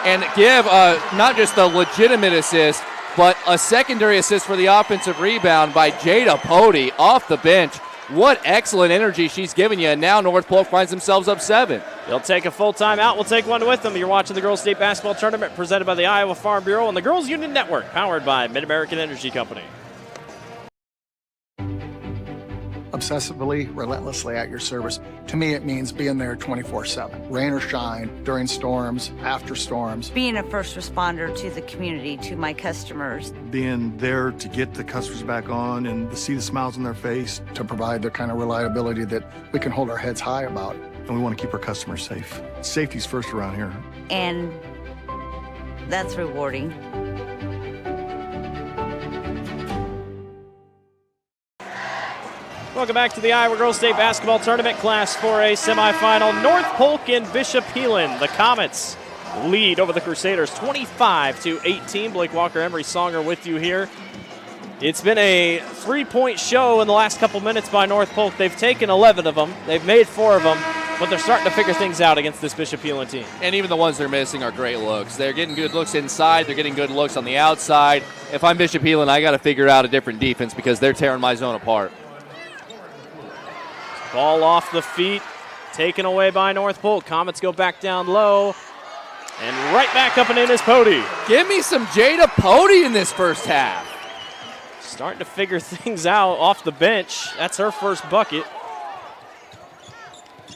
And give not just a legitimate assist, but a secondary assist for the offensive rebound by Jada Pody off the bench. What excellent energy she's giving you, and now North Polk finds themselves up 7. They'll take a full timeout. We'll take one with them. You're watching the Girls State Basketball Tournament presented by the Iowa Farm Bureau and the Girls Union Network, powered by Mid-American Energy Company. Obsessively, relentlessly at your service. To me, it means being there 24/7, rain or shine, during storms, after storms. Being a first responder to the community, to my customers. Being there to get the customers back on and to see the smiles on their face. To provide the kind of reliability that we can hold our heads high about. And we want to keep our customers safe. Safety's first around here. And that's rewarding. Welcome back to the Iowa Girls State Basketball Tournament Class 4A semifinal. North Polk and Bishop Heelan. The Comets lead over the Crusaders 25-18. Blake Walker, Emery Songer with you here. It's been a 3-point show in the last couple minutes by North Polk. They've taken 11 of them. They've made 4 of them, but they're starting to figure things out against this Bishop Heelan team. And even the ones they're missing are great looks. They're getting good looks inside. They're getting good looks on the outside. If I'm Bishop Heelan, I got to figure out a different defense because they're tearing my zone apart. Ball off the feet, taken away by North Polk. Comets go back down low, and right back up and in is Pody. Give me some Jada Pody in this first half. Starting to figure things out off the bench. That's her first bucket.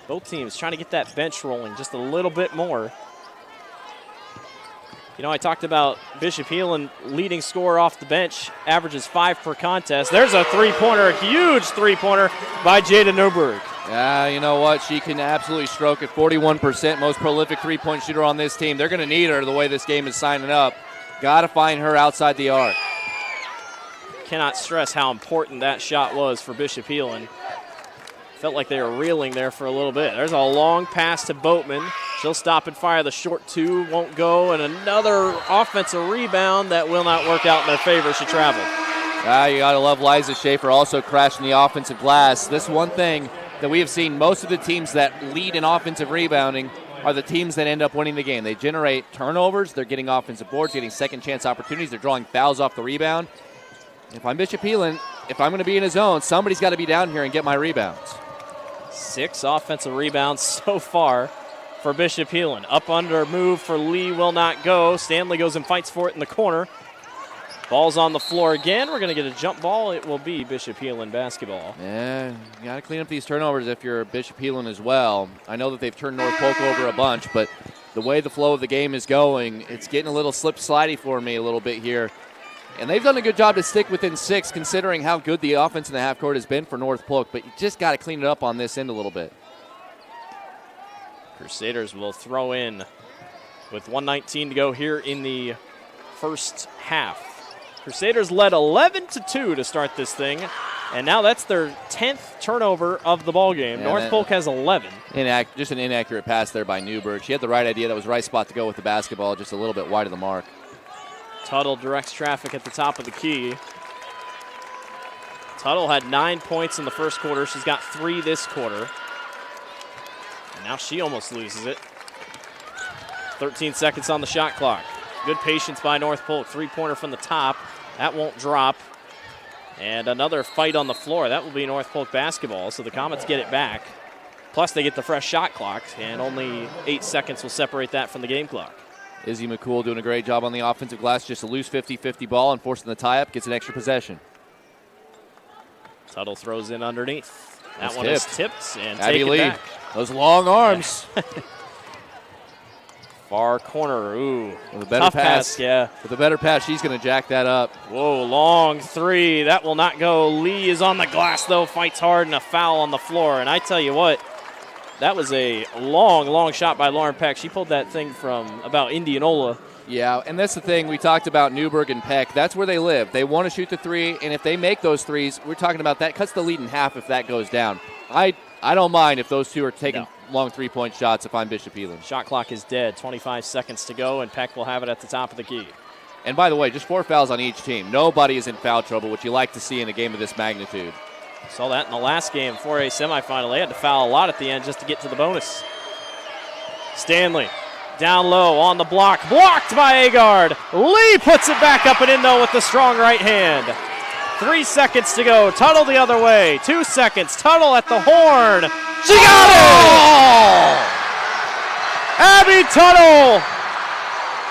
Both teams trying to get that bench rolling just a little bit more. You know, I talked about Bishop Heelan, leading scorer off the bench, averages 5 per contest. There's a three-pointer, a huge three-pointer by Jada Newberg. Yeah, you know what? She can absolutely stroke it. 41%, most prolific three-point shooter on this team. They're going to need her the way this game is signing up. Got to find her outside the arc. Cannot stress how important that shot was for Bishop Heelan. Felt like they were reeling there for a little bit. There's a long pass to Boatman. She'll stop and fire. The short two won't go, and another offensive rebound that will not work out in their favor. She traveled. You got to love Liza Schaefer also crashing the offensive glass. This one thing that we have seen, most of the teams that lead in offensive rebounding are the teams that end up winning the game. They generate turnovers. They're getting offensive boards, getting second chance opportunities. They're drawing fouls off the rebound. If I'm Bishop Heelan, if I'm going to be in a zone, somebody's got to be down here and get my rebounds. 6 offensive rebounds so far for Bishop Heelan. Up under move for Lee will not go. Stanley goes and fights for it in the corner. Ball's on the floor again. We're going to get a jump ball. It will be Bishop Heelan basketball. Yeah, you got to clean up these turnovers if you're Bishop Heelan as well. I know that they've turned North Polk over a bunch, but the way the flow of the game is going, it's getting a little slip-slidey for me a little bit here. And they've done a good job to stick within 6, considering how good the offense in the half court has been for North Polk, but you just got to clean it up on this end a little bit. Crusaders will throw in with 1:19 to go here in the first half. Crusaders led 11-2 to start this thing, and now that's their 10th turnover of the ballgame. Yeah, North Polk has 11. Just an inaccurate pass there by Newberg. She had the right idea. That was the right spot to go with the basketball, just a little bit wide of the mark. Tuttle directs traffic at the top of the key. Tuttle had 9 points in the first quarter. She's got 3 this quarter. And now she almost loses it. 13 seconds on the shot clock. Good patience by North Polk. Three-pointer from the top. That won't drop. And another fight on the floor. That will be North Polk basketball, so the Comets get it back. Plus, they get the fresh shot clock, and only 8 seconds will separate that from the game clock. Izzy McCool doing a great job on the offensive glass. Just a loose 50-50 ball and forcing the tie-up. Gets an extra possession. Tuttle throws in underneath. That one tipped. is tipped and Abby taken Lee. back. Those long arms. Far corner. Ooh. With a better tough pass. Yeah. With a better pass, she's going to jack that up. Whoa, long three. That will not go. Lee is on the glass, though. Fights hard, and a foul on the floor. And I tell you what, that was a long, long shot by Lauren Peck. She pulled that thing from about Indianola. Yeah, and that's the thing. We talked about Newberg and Peck. That's where they live. They want to shoot the three, and if they make those threes, we're talking about that cuts the lead in half if that goes down. I don't mind if those two are taking long three-point shots if I'm Bishop Heelan. Shot clock is dead. 25 seconds to go, and Peck will have it at the top of the key. And by the way, just 4 fouls on each team. Nobody is in foul trouble, which you like to see in a game of this magnitude. Saw that in the last game, 4A semifinal. They had to foul a lot at the end just to get to the bonus. Stanley down low on the block. Blocked by Agard. Lee puts it back up and in, though, with the strong right hand. 3 seconds to go. Tuttle the other way. 2 seconds. Tuttle at the horn. She got it! Abby Tuttle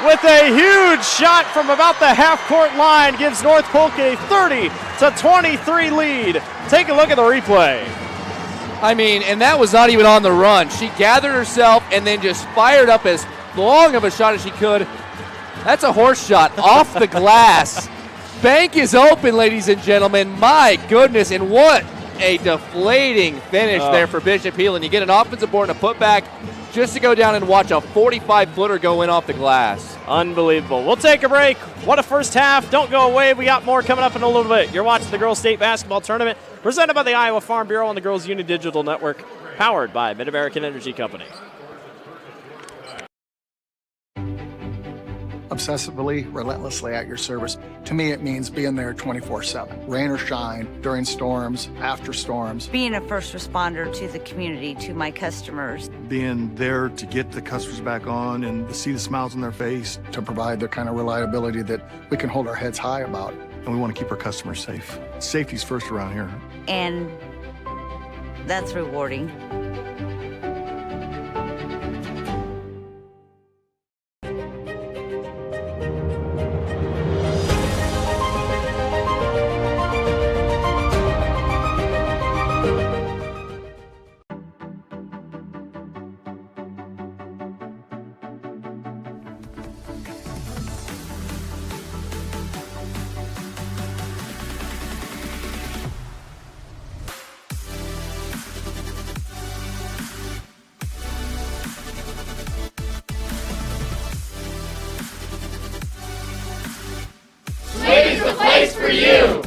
with a huge shot from about the half-court line gives North Polk a 30-23 lead. Take a look at the replay. I mean, and that was not even on the run. She gathered herself and then just fired up as long of a shot as she could. That's a horse shot off the glass. Bank is open, ladies and gentlemen. My goodness, and what a deflating finish there for Bishop Heelan. You get an offensive board and a putback just to go down and watch a 45-footer go in off the glass. Unbelievable. We'll take a break. What a first half. Don't go away. We got more coming up in a little bit. You're watching the Girls State Basketball Tournament presented by the Iowa Farm Bureau and the Girls Union Digital Network, powered by Mid-American Energy Company. Obsessively, relentlessly at your service. To me, it means being there 24/7, rain or shine, during storms, after storms. Being a first responder to the community, to my customers. Being there to get the customers back on and to see the smiles on their face. To provide the kind of reliability that we can hold our heads high about. And we want to keep our customers safe. Safety's first around here. And that's rewarding. place for you.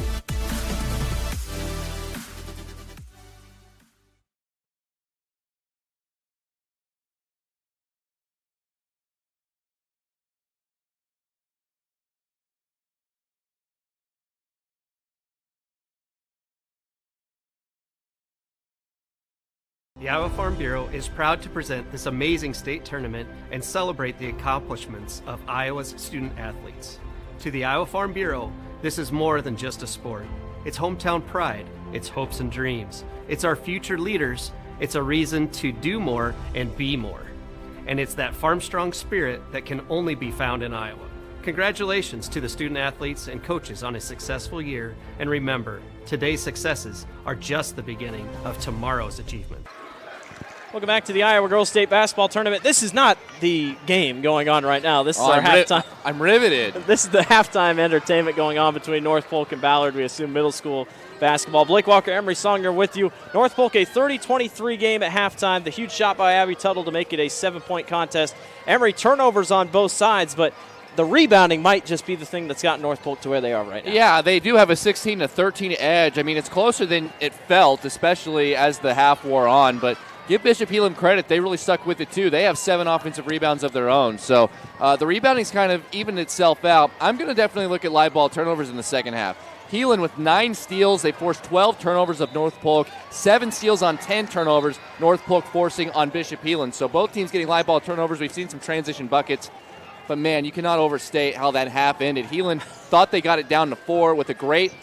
The Iowa Farm Bureau is proud to present this amazing state tournament and celebrate the accomplishments of Iowa's student athletes. To the Iowa Farm Bureau, this is more than just a sport. It's hometown pride, it's hopes and dreams, it's our future leaders, it's a reason to do more and be more. And it's that farm-strong spirit that can only be found in Iowa. Congratulations to the student athletes and coaches on a successful year, and remember, today's successes are just the beginning of tomorrow's achievement. Welcome back to the Iowa Girls State Basketball Tournament. This is not the game going on right now. This is our halftime. I'm riveted. This is the halftime entertainment going on between North Polk and Ballard. We assume middle school basketball. Blake Walker, Emery Songer with you. North Polk a 30-23 game at halftime. The huge shot by Abby Tuttle to make it a 7-point contest. Emery turnovers on both sides, but the rebounding might just be the thing that's gotten North Polk to where they are right now. Yeah, they do have a 16-13 edge. I mean, it's closer than it felt, especially as the half wore on, but give Bishop Heelan credit. They really stuck with it, too. They have 7 offensive rebounds of their own. So the rebounding's kind of evened itself out. I'm going to definitely look at live ball turnovers in the second half. Heelan with 9 steals. They forced 12 turnovers of North Polk. 7 steals on 10 turnovers. North Polk forcing on Bishop Heelan. So both teams getting live ball turnovers. We've seen some transition buckets. But, man, you cannot overstate how that half ended. Heelan thought they got it down to 4 with a great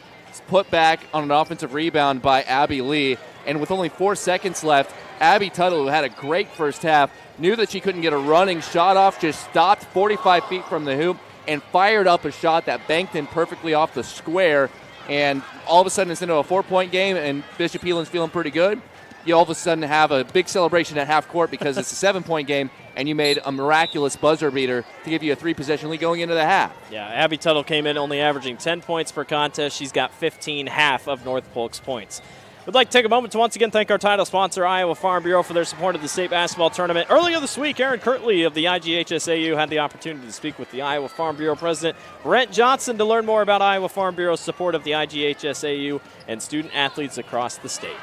putback on an offensive rebound by Abby Lee. And with only 4 seconds left, Abby Tuttle, who had a great first half, knew that she couldn't get a running shot off, just stopped 45 feet from the hoop and fired up a shot that banked in perfectly off the square. And all of a sudden it's into a 4-point game, and Bishop Heelan's feeling pretty good. You all of a sudden have a big celebration at half court because it's a 7-point game, and you made a miraculous buzzer beater to give you a 3-possession lead going into the half. Yeah, Abby Tuttle came in only averaging 10 points per contest. She's got 15 half of North Polk's points. We'd like to take a moment to once again thank our title sponsor, Iowa Farm Bureau, for their support of the state basketball tournament. Earlier this week, Aaron Kirtley of the IGHSAU had the opportunity to speak with the Iowa Farm Bureau president, Brent Johnson, to learn more about Iowa Farm Bureau's support of the IGHSAU and student athletes across the state.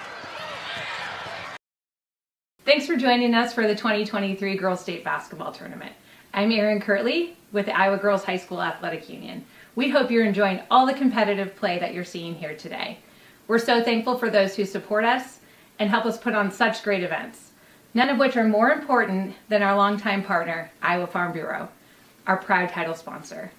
Thanks for joining us for the 2023 Girls State Basketball Tournament. I'm Aaron Kirtley with the Iowa Girls High School Athletic Union. We hope you're enjoying all the competitive play that you're seeing here today. We're so thankful for those who support us and help us put on such great events, none of which are more important than our longtime partner, Iowa Farm Bureau, our proud title sponsor.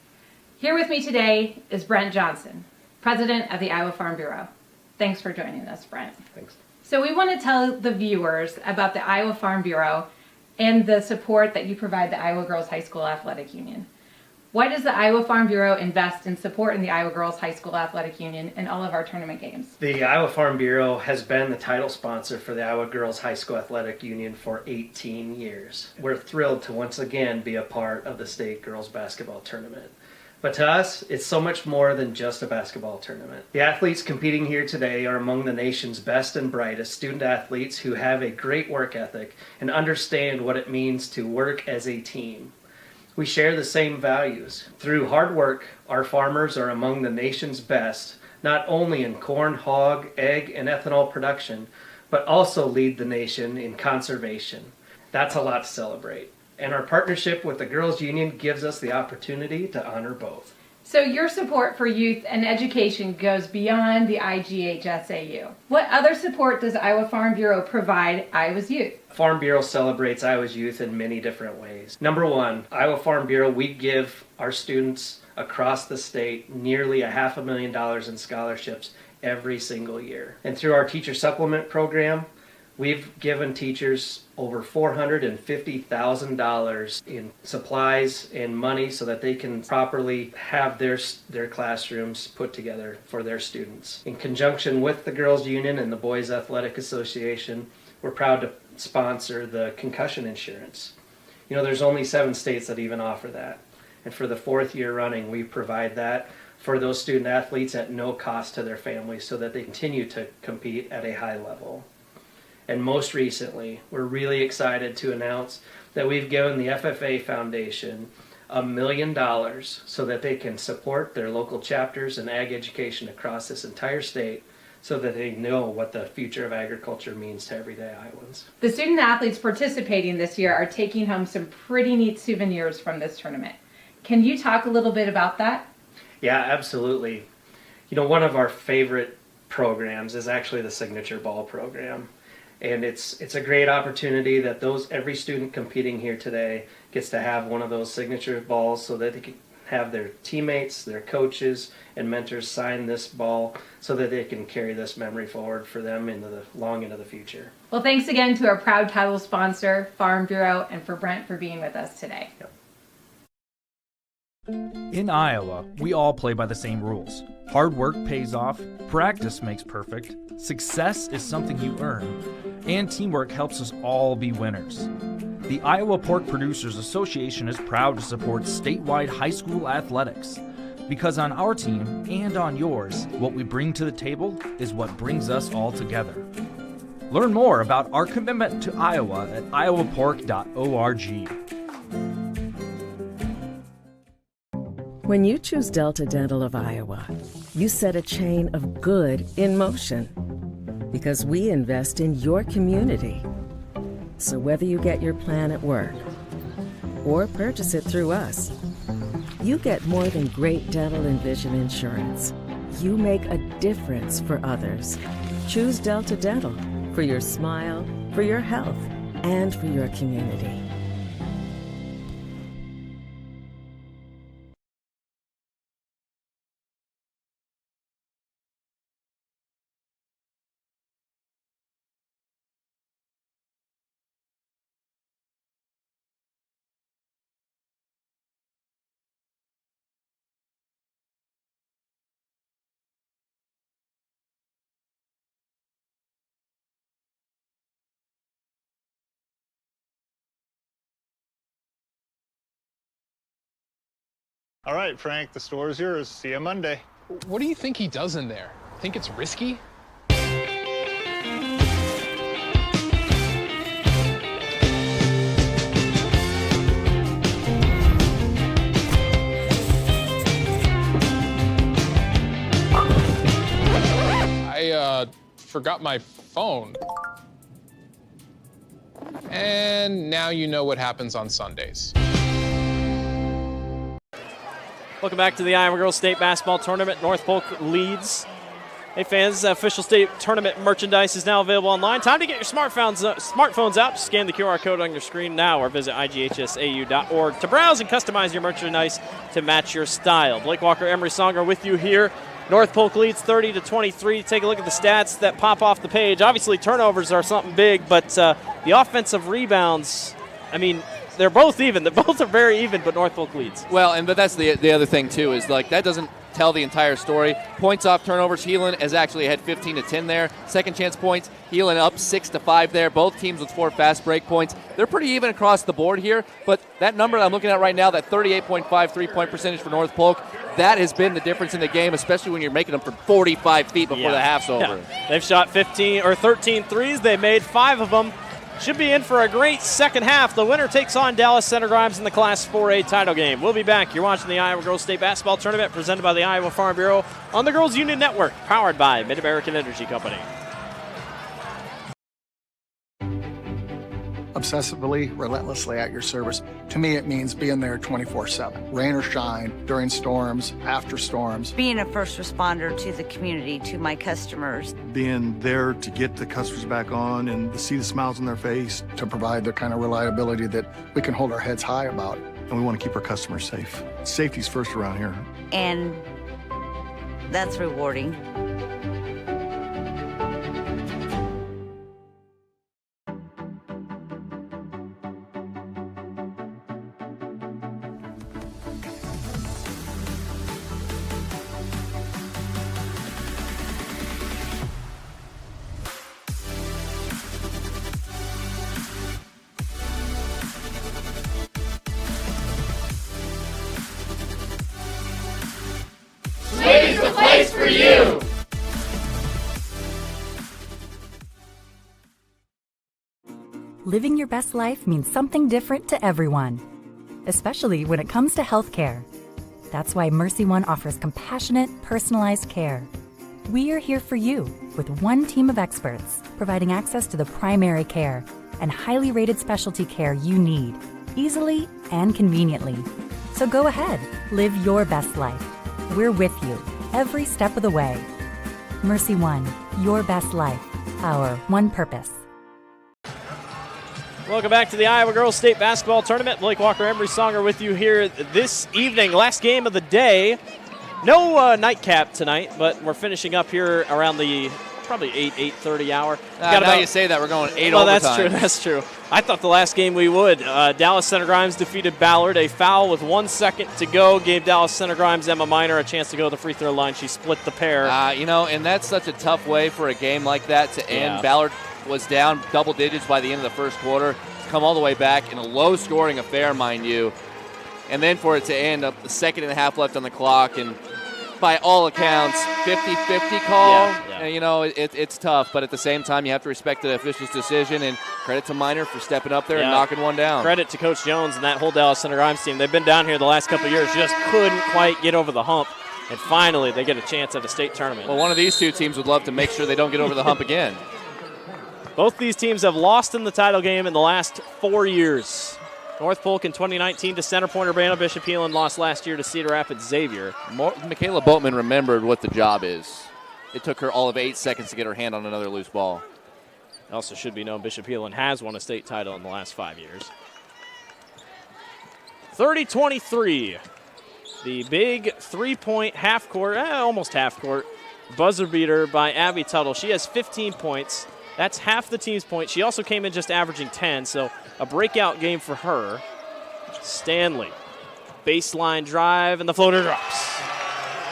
Here with me today is Brent Johnson, president of the Iowa Farm Bureau. Thanks for joining us, Brent. Thanks. So we want to tell the viewers about the Iowa Farm Bureau and the support that you provide the Iowa Girls High School Athletic Union. Why does the Iowa Farm Bureau invest in supporting the Iowa Girls High School Athletic Union in all of our tournament games? The Iowa Farm Bureau has been the title sponsor for the Iowa Girls High School Athletic Union for 18 years. We're thrilled to once again be a part of the state girls basketball tournament. But to us, it's so much more than just a basketball tournament. The athletes competing here today are among the nation's best and brightest student athletes who have a great work ethic and understand what it means to work as a team. We share the same values. Through hard work, our farmers are among the nation's best, not only in corn, hog, egg, and ethanol production, but also lead the nation in conservation. That's a lot to celebrate. And our partnership with the Girls Union gives us the opportunity to honor both. So your support for youth and education goes beyond the IGHSAU. What other support does Iowa Farm Bureau provide Iowa's youth? Farm Bureau celebrates Iowa's youth in many different ways. Number one, Iowa Farm Bureau, we give our students across the state nearly $500,000 in scholarships every single year. And through our teacher supplement program, we've given teachers over $450,000 in supplies and money so that they can properly have their classrooms put together for their students. In conjunction with the Girls Union and the Boys Athletic Association, we're proud to sponsor the concussion insurance. You know, there's only 7 states that even offer that. And for the 4th year running, we provide that for those student athletes at no cost to their families so that they continue to compete at a high level. And most recently, we're really excited to announce that we've given the FFA Foundation $1 million so that they can support their local chapters and ag education across this entire state, so that they know what the future of agriculture means to everyday Iowans. The student athletes participating this year are taking home some pretty neat souvenirs from this tournament. Can you talk a little bit about that? Yeah, absolutely. You know, one of our favorite programs is actually the Signature Ball program. And it's a great opportunity that every student competing here today gets to have one of those signature balls, so that they can have their teammates, their coaches, and mentors sign this ball, so that they can carry this memory forward for them long into the future. Well, thanks again to our proud title sponsor, Farm Bureau, and for Brent for being with us today. Yep. In Iowa, we all play by the same rules. Hard work pays off, practice makes perfect, success is something you earn, and teamwork helps us all be winners. The Iowa Pork Producers Association is proud to support statewide high school athletics. Because on our team and on yours, what we bring to the table is what brings us all together. Learn more about our commitment to Iowa at iowapork.org. When you choose Delta Dental of Iowa, you set a chain of good in motion. Because we invest in your community. So whether you get your plan at work or purchase it through us, you get more than great dental and vision insurance. You make a difference for others. Choose Delta Dental for your smile, for your health, and for your community. All right, Frank, the store is yours. See you Monday. What do you think he does in there? Think it's risky? I forgot my phone. And now you know what happens on Sundays. Welcome back to the Iowa Girls State Basketball Tournament. North Polk leads. Hey fans, official state tournament merchandise is now available online. Time to get your smartphones out. Scan the QR code on your screen now or visit IGHSAU.org to browse and customize your merchandise to match your style. Blake Walker, Emery Songer with you here. North Polk leads 30-23. Take a look at the stats that pop off the page. Obviously, turnovers are something big, but the offensive rebounds, I mean, they're both even. They both are very even, but North Polk leads. Well, but that's the other thing, too, is like that doesn't tell the entire story. Points off turnovers, Heelan has actually had 15-10 there. Second chance points, Heelan up 6-5 there. Both teams with 4 fast break points. They're pretty even across the board here, but that number I'm looking at right now, that 38.5 three-point percentage for North Polk, that has been the difference in the game, especially when you're making them from 45 feet before the half's over. Yeah. They've shot 13 threes. They made 5 of them. Should be in for a great second half. The winner takes on Dallas Center Grimes in the Class 4A title game. We'll be back. You're watching the Iowa Girls State Basketball Tournament presented by the Iowa Farm Bureau on the Girls Union Network, powered by Mid-American Energy Company. Obsessively, relentlessly at your service. To me, it means being there 24/7, rain or shine, during storms, after storms. Being a first responder to the community, to my customers. Being there to get the customers back on and to see the smiles on their face. To provide the kind of reliability that we can hold our heads high about. And we want to keep our customers safe. Safety's first around here. And that's rewarding. Slade's the place for you! Living your best life means something different to everyone. especially when it comes to healthcare. That's why Mercy One offers compassionate, personalized care. We are here for you with one team of experts providing access to the primary care and highly rated specialty care you need, easily and conveniently. So go ahead, live your best life. We're with you every step of the way. Mercy One, your best life, our one purpose. Welcome back to the Iowa Girls State Basketball Tournament. Blake Walker, Embry Songer with you here this evening. Last game of the day. No nightcap tonight, but we're finishing up here around the probably 8:30 hour. Now you say that, we're going 8 well, overtime. That's true. I thought the last game we would. Dallas Center Grimes defeated Ballard. A foul with 1 second to go gave Dallas Center Grimes Emma Miner a chance to go to the free throw line. She split the pair. And that's such a tough way for a game like that to end. Yeah. Ballard was down double digits by the end of the first quarter. Come all the way back in a low-scoring affair, mind you. And then for it to end up the second and a half left on the clock, and by all accounts, 50-50 call. Yeah. It's tough, but at the same time, you have to respect the official's decision, and credit to Miner for stepping up there and knocking one down. Credit to Coach Jones and that whole Dallas Center Grimes team. They've been down here the last couple of years, just couldn't quite get over the hump, and finally they get a chance at a state tournament. Well, one of these two teams would love to make sure they don't get over the hump again. Both these teams have lost in the title game in the last 4 years. North Polk in 2019 to Center Point Urbana. Bishop Heelan lost last year to Cedar Rapids Xavier. Michaela Boatman remembered what the job is. It took her all of 8 seconds to get her hand on another loose ball. It also should be known Bishop Heelan has won a state title in the last 5 years. 30-23. The big three-point half-court, almost half-court, buzzer beater by Abby Tuttle. She has 15 points. That's half the team's points. She also came in just averaging 10, so a breakout game for her. Stanley, baseline drive, and the floater drops.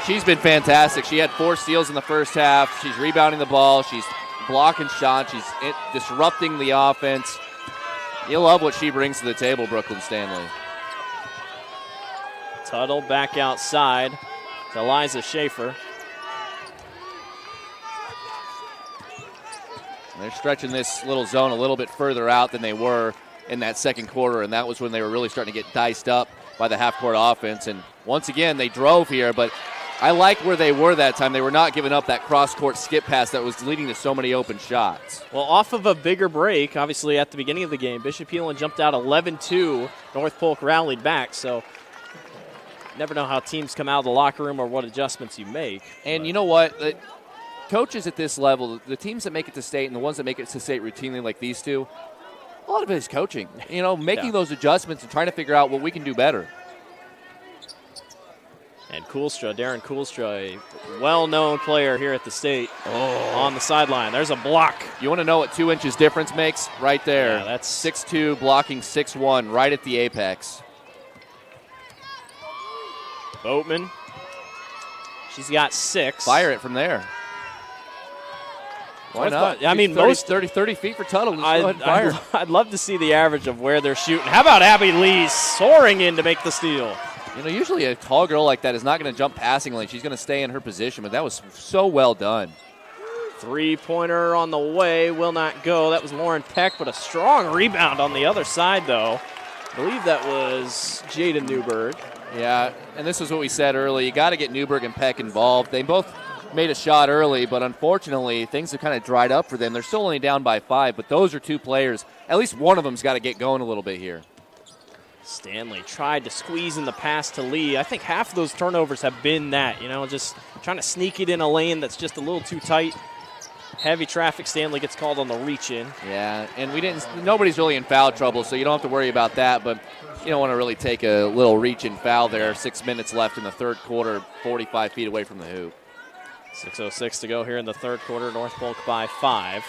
She's been fantastic. She had 4 steals in the first half. She's rebounding the ball. She's blocking shots. She's disrupting the offense. You love what she brings to the table, Brooklyn Stanley. Tuttle back outside to Eliza Schaefer. They're stretching this little zone a little bit further out than they were in that second quarter, and that was when they were really starting to get diced up by the half-court offense. And once again, they drove here, but I like where they were that time. They were not giving up that cross-court skip pass that was leading to so many open shots. Well, off of a bigger break, obviously at the beginning of the game, Bishop Heelan jumped out 11-2. North Polk rallied back, so never know how teams come out of the locker room or what adjustments you make. And you know what? Coaches at this level, the teams that make it to state and the ones that make it to state routinely like these two, a lot of it is coaching. Making those adjustments and trying to figure out what we can do better. And Darren Koolstra, a well-known player here at the state, on the sideline. There's a block. You want to know what 2 inches difference makes? Right there. Yeah, that's 6'2", blocking 6'1", right at the apex. Boatman. She's got 6. Fire it from there. Why not? I mean, 30 feet for Tuttle. Just go ahead and fire. I'd love to see the average of where they're shooting. How about Abby Lee soaring in to make the steal? Usually a tall girl like that is not going to jump passing lane. She's going to stay in her position, but that was so well done. Three-pointer on the way, will not go. That was Lauren Peck, but a strong rebound on the other side, though. I believe that was Jada Newberg. Yeah, and this is what we said earlier. You got to get Newberg and Peck involved. They both made a shot early, but unfortunately, things have kind of dried up for them. They're still only down by 5, but those are 2 players. At least one of them's got to get going a little bit here. Stanley tried to squeeze in the pass to Lee. I think half of those turnovers have been that, just trying to sneak it in a lane that's just a little too tight. Heavy traffic. Stanley gets called on the reach-in. Yeah, and nobody's really in foul trouble, so you don't have to worry about that, but you don't want to really take a little reach-in foul there. 6 minutes left in the third quarter, 45 feet away from the hoop. 6:06 to go here in the third quarter. North Polk by 5.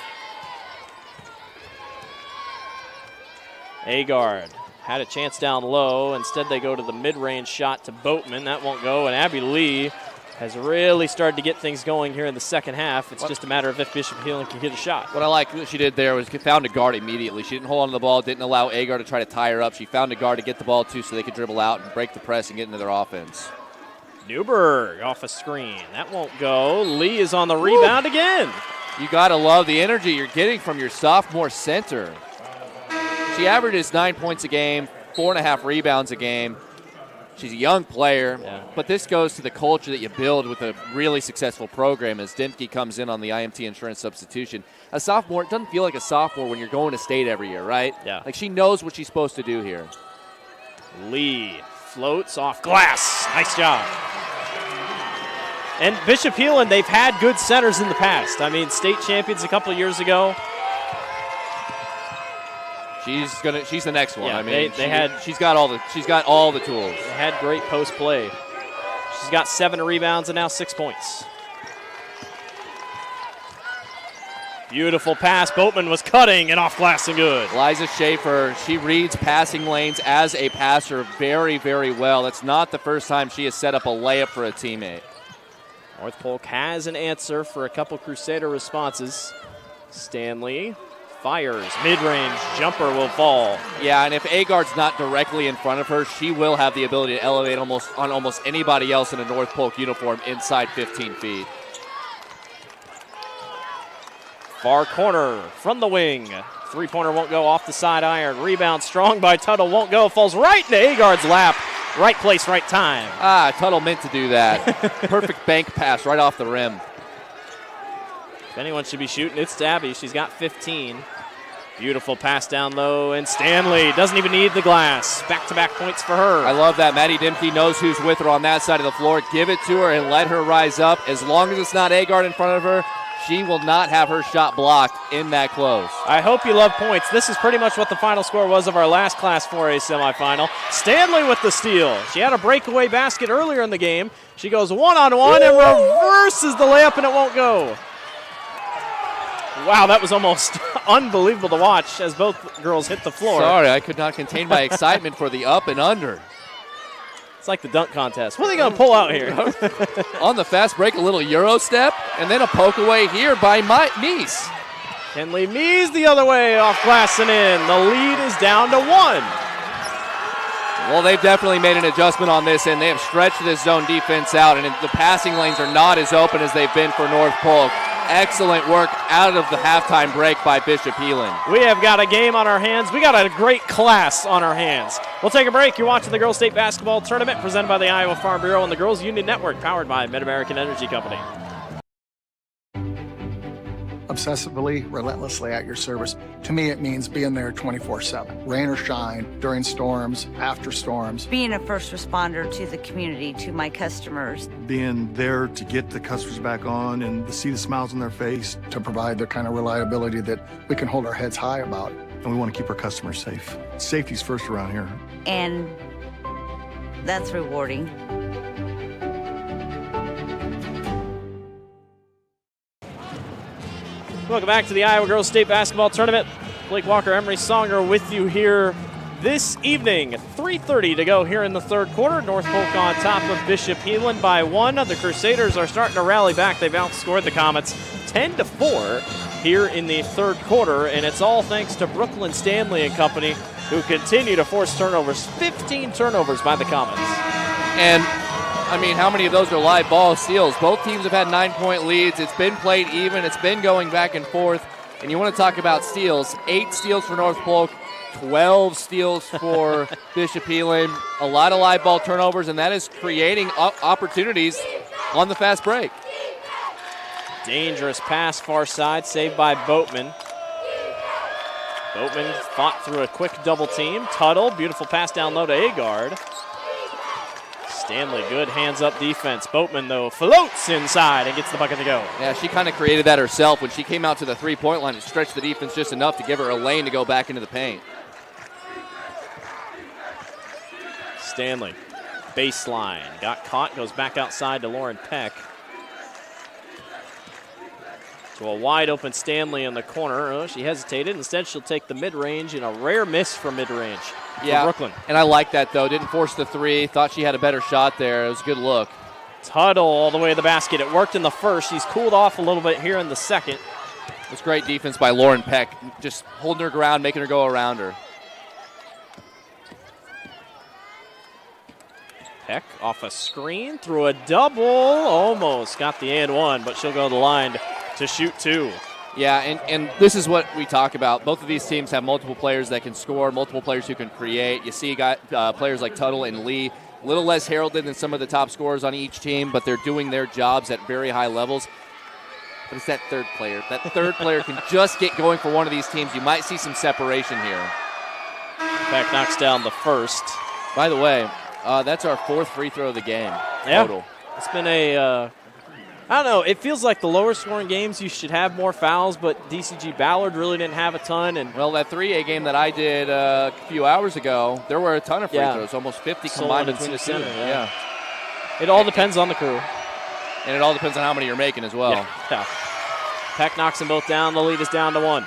Agard had a chance down low. Instead, they go to the mid-range shot to Boatman. That won't go, and Abby Lee has really started to get things going here in the second half. It's just a matter of if Bishop Heelan can hit a shot. What I like what she did there was found a guard immediately. She didn't hold on to the ball, didn't allow Agar to try to tie her up. She found a guard to get the ball to so they could dribble out and break the press and get into their offense. Newberg off a screen. That won't go. Lee is on the rebound again. You got to love the energy you're getting from your sophomore center. She averages 9 points a game, 4.5 rebounds a game. She's a young player, but this goes to the culture that you build with a really successful program as Dimke comes in on the IMT insurance substitution. A sophomore, it doesn't feel like a sophomore when you're going to state every year, right? Yeah. Like she knows what she's supposed to do here. Lee floats off glass. Nice job. And Bishop Heelan, they've had good centers in the past. I mean, state champions a couple of years ago. She's the next one. Yeah, I mean, she's got all the tools. They had great post play. She's got 7 rebounds and now 6 points. Beautiful pass. Boatman was cutting and off glass and good. Liza Schaefer, she reads passing lanes as a passer very, very well. That's not the first time she has set up a layup for a teammate. North Polk has an answer for a couple Crusader responses. Stanley fires, mid-range jumper will fall. Yeah, and if Agard's not directly in front of her, she will have the ability to elevate on almost anybody else in a North Polk uniform inside 15 feet. Far corner from the wing. Three-pointer won't go, off the side iron. Rebound strong by Tuttle, won't go, falls right into Agard's lap. Right place, right time. Tuttle meant to do that. Perfect bank pass right off the rim. If anyone should be shooting, it's Stabby. She's got 15. Beautiful pass down low, and Stanley doesn't even need the glass. Back-to-back points for her. I love that. Maddie Dimke knows who's with her on that side of the floor. Give it to her and let her rise up. As long as it's not Agard in front of her, she will not have her shot blocked in that close. I hope you love points. This is pretty much what the final score was of our last Class 4A semifinal. Stanley with the steal. She had a breakaway basket earlier in the game. She goes one-on-one and reverses the layup, and it won't go. Wow, that was almost unbelievable to watch as both girls hit the floor. Sorry, I could not contain my excitement for the up and under. It's like the dunk contest. What are they going to pull out here? On the fast break, a little Euro step, and then a poke away here by Mies. Kenley Mies the other way, off glass and in. The lead is down to 1. Well, they've definitely made an adjustment on this, and they have stretched this zone defense out, and the passing lanes are not as open as they've been for North Polk. Excellent work out of the halftime break by Bishop Heelan. We have got a game on our hands. We got a great class on our hands. We'll take a break. You're watching the Girls State Basketball Tournament presented by the Iowa Farm Bureau and the Girls Union Network, powered by Mid-American Energy Company. Obsessively, relentlessly at your service. To me, it means being there 24/7, rain or shine, during storms, after storms. Being a first responder to the community, to my customers. Being there to get the customers back on and to see the smiles on their face. To provide the kind of reliability that we can hold our heads high about. And we want to keep our customers safe. Safety's first around here. And that's rewarding. Welcome back to the Iowa Girls State Basketball Tournament. Blake Walker, Emery Songer with you here this evening. 3:30 to go here in the third quarter. North Polk on top of Bishop Heelan by 1. The Crusaders are starting to rally back. They've outscored the Comets 10-4 here in the third quarter, and it's all thanks to Brooklyn Stanley and company, who continue to force turnovers. 15 turnovers by the Comets. And I mean, how many of those are live ball steals? Both teams have had 9-point leads. It's been played even. It's been going back and forth. And you want to talk about steals. 8 steals for North Polk, 12 steals for Bishop Heelan. A lot of live ball turnovers, and that is creating opportunities on the fast break. Dangerous pass far side, saved by Boatman. Boatman fought through a quick double team. Tuttle, beautiful pass down low to Agard. Stanley, good hands-up defense. Boatman, though, floats inside and gets the bucket to go. Yeah, she kind of created that herself when she came out to the three-point line and stretched the defense just enough to give her a lane to go back into the paint. Stanley, baseline, got caught, goes back outside to Lauren Peck. To a wide-open Stanley in the corner. Oh, she hesitated. Instead, she'll take the mid-range, and a rare miss from mid-range. Yeah, Brooklyn. And I like that, though. Didn't force the three. Thought she had a better shot there. It was a good look. Tuttle all the way to the basket. It worked in the first. She's cooled off a little bit here in the second. It was great defense by Lauren Peck. Just holding her ground, making her go around her. Peck off a screen, through a double. Almost got the and one, but she'll go to the line to shoot 2. Yeah, and this is what we talk about. Both of these teams have multiple players that can score, multiple players who can create. You see players like Tuttle and Lee, a little less heralded than some of the top scorers on each team, but they're doing their jobs at very high levels. But it's that third player. That third player can just get going for one of these teams. You might see some separation here. Peck knocks down the first. By the way, that's our 4th free throw of the game total. It's been I don't know, it feels like the lower scoring games you should have more fouls, but DCG Ballard really didn't have a ton. And well, that 3A game that I did a few hours ago, there were a ton of free throws, almost 50 combined between the two. Yeah. It all depends on the crew. And it all depends on how many you're making as well. Yeah. Peck knocks them both down. The lead is down to 1.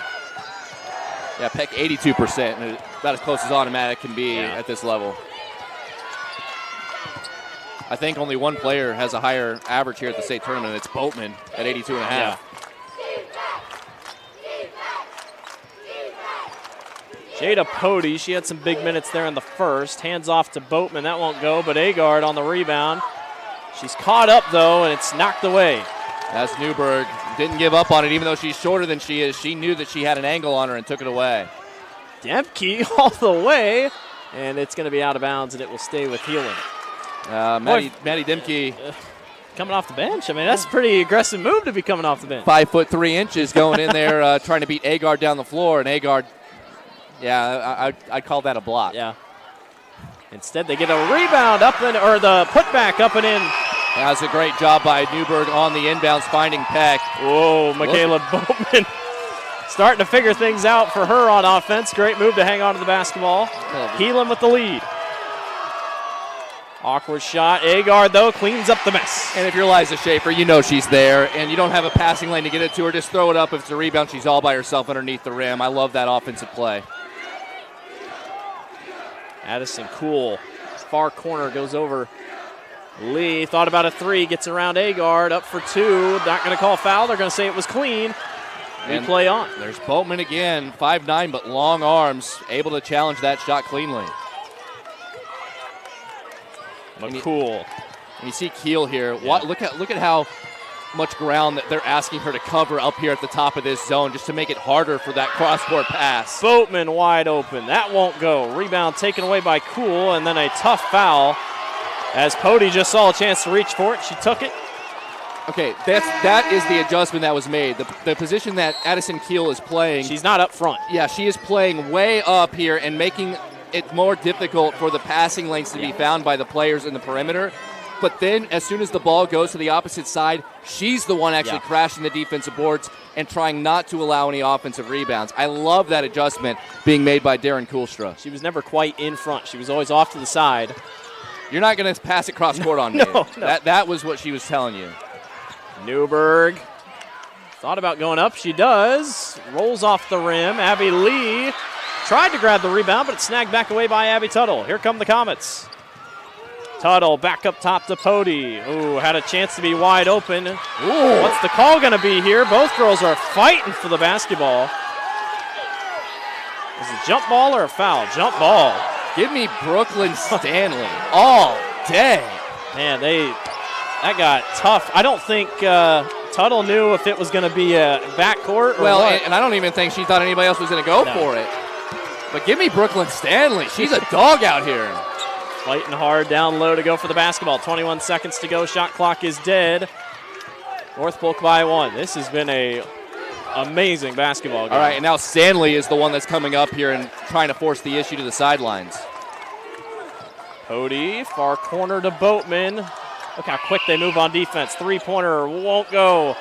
Yeah, Peck 82%, and about as close as automatic can be at this level. I think only one player has a higher average here at the state tournament. It's Boatman at 82.5. Yeah. Jada Pody, she had some big minutes there in the first. Hands off to Boatman. That won't go, but Agard on the rebound. She's caught up, though, and it's knocked away. That's Newberg. Didn't give up on it, even though she's shorter than she is. She knew that she had an angle on her and took it away. Dempke all the way, and it's going to be out of bounds, and it will stay with Heelan. Maddie Dempke. Coming off the bench. I mean, that's a pretty aggressive move to be coming off the bench. 5'3" going in there, trying to beat Agard down the floor, and Agard, I'd call that a block. Yeah. Instead, they get a rebound or the putback up and in. That was a great job by Newberg on the inbounds, finding Peck. Whoa, Michaela Boatman starting to figure things out for her on offense. Great move to hang on to the basketball. Heelan with the lead. Awkward shot. Agard, though, cleans up the mess. And if you're Liza Schaefer, you know she's there, and you don't have a passing lane to get it to her. Just throw it up. If it's a rebound, she's all by herself underneath the rim. I love that offensive play. Addison Cool, far corner, goes over. Lee thought about a 3, gets around Agard, up for 2. Not going to call foul. They're going to say it was clean. And play on. There's Boatman again, 5'9", but long arms, able to challenge that shot cleanly. McCool. And you see Keel here. Yeah. Look at how much ground that they're asking her to cover up here at the top of this zone just to make it harder for that cross-court pass. Boatman wide open. That won't go. Rebound taken away by Cool, and then a tough foul as Pody just saw a chance to reach for it. She took it. Okay, that is the adjustment that was made. The position that Addison Keel is playing. She's not up front. Yeah, she is playing way up here and making it more difficult for the passing lanes to be found by the players in the perimeter. But then as soon as the ball goes to the opposite side, she's the one actually crashing the defensive boards and trying not to allow any offensive rebounds. I love that adjustment being made by Darren Koolstra. She was never quite in front. She was always off to the side. You're not going to pass it cross-court on me. No. That was what she was telling you. Newberg thought about going up. She does. Rolls off the rim. Abby Lee tried to grab the rebound, but it's snagged back away by Abby Tuttle. Here come the Comets. Tuttle back up top to Pody. Ooh, had a chance to be wide open. Ooh, what's the call going to be here? Both girls are fighting for the basketball. Is it a jump ball or a foul? Jump ball. Give me Brooklyn Stanley all day. Man, that got tough. I don't think Tuttle knew if it was going to be a backcourt or what. And I don't even think she thought anybody else was going to go for it. But give me Brooklyn Stanley. She's a dog out here. Fighting hard down low to go for the basketball. 21 seconds to go. Shot clock is dead. North Polk by 1. This has been a amazing basketball game. All right, and now Stanley is the one that's coming up here and trying to force the issue to the sidelines. Pody, far corner to Boatman. Look how quick they move on defense. Three-pointer won't go.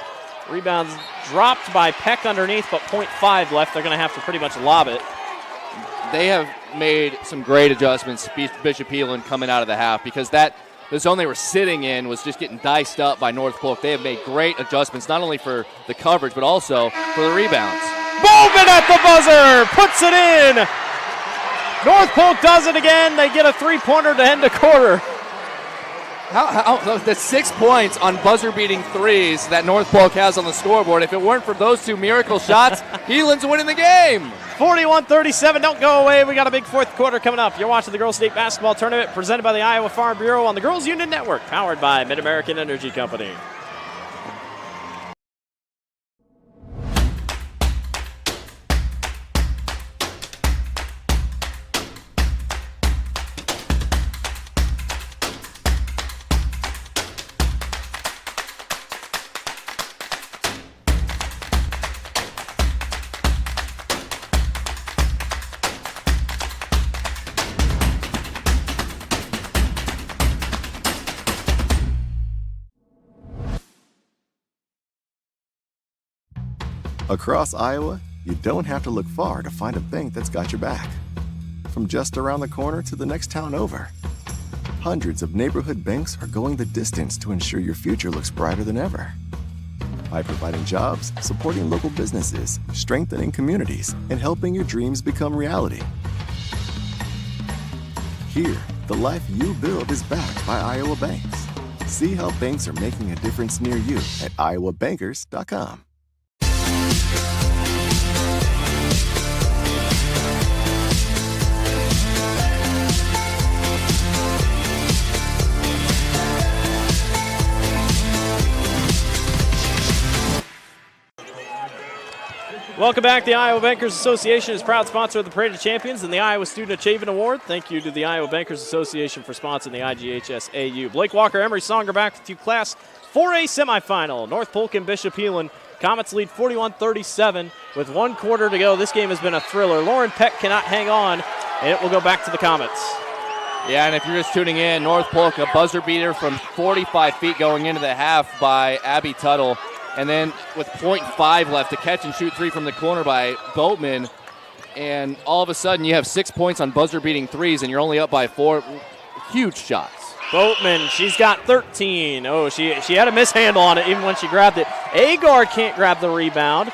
Rebounds dropped by Peck underneath, but 0.5 left. They're going to have to pretty much lob it. They have made some great adjustments, Bishop Heelan coming out of the half, because the zone they were sitting in was just getting diced up by North Polk. They have made great adjustments, not only for the coverage, but also for the rebounds. Bowman at the buzzer, puts it in. North Polk does it again. They get a three-pointer to end the quarter. The 6 points on buzzer-beating threes that North Polk has on the scoreboard, if it weren't for those two miracle shots, Heelan's winning the game. 41-37, don't go away. We got a big fourth quarter coming up. You're watching the Girls State Basketball Tournament presented by the Iowa Farm Bureau on the Girls Union Network, powered by Mid-American Energy Company. Across Iowa, you don't have to look far to find a bank that's got your back. From just around the corner to the next town over, hundreds of neighborhood banks are going the distance to ensure your future looks brighter than ever. By providing jobs, supporting local businesses, strengthening communities, and helping your dreams become reality. Here, the life you build is backed by Iowa banks. See how banks are making a difference near you at iowabankers.com. Welcome back. The Iowa Bankers Association is proud sponsor of the Parade of Champions and the Iowa Student Achievement Award. Thank you to the Iowa Bankers Association for sponsoring the IGHSAU. Blake Walker, Emery Songer back with you, Class 4A semifinal. North Polk and Bishop Heelan. Comets lead 41-37 with 1 quarter to go. This game has been a thriller. Lauren Peck cannot hang on, and it will go back to the Comets. Yeah, and if you're just tuning in, North Polk, a buzzer beater from 45 feet going into the half by Abby Tuttle. And then with .5 left, a catch-and-shoot 3 from the corner by Boatman. And all of a sudden, you have 6 points on buzzer-beating threes, and you're only up by 4. Huge shots. Boatman, she's got 13. Oh, she had a mishandle on it even when she grabbed it. Agar can't grab the rebound,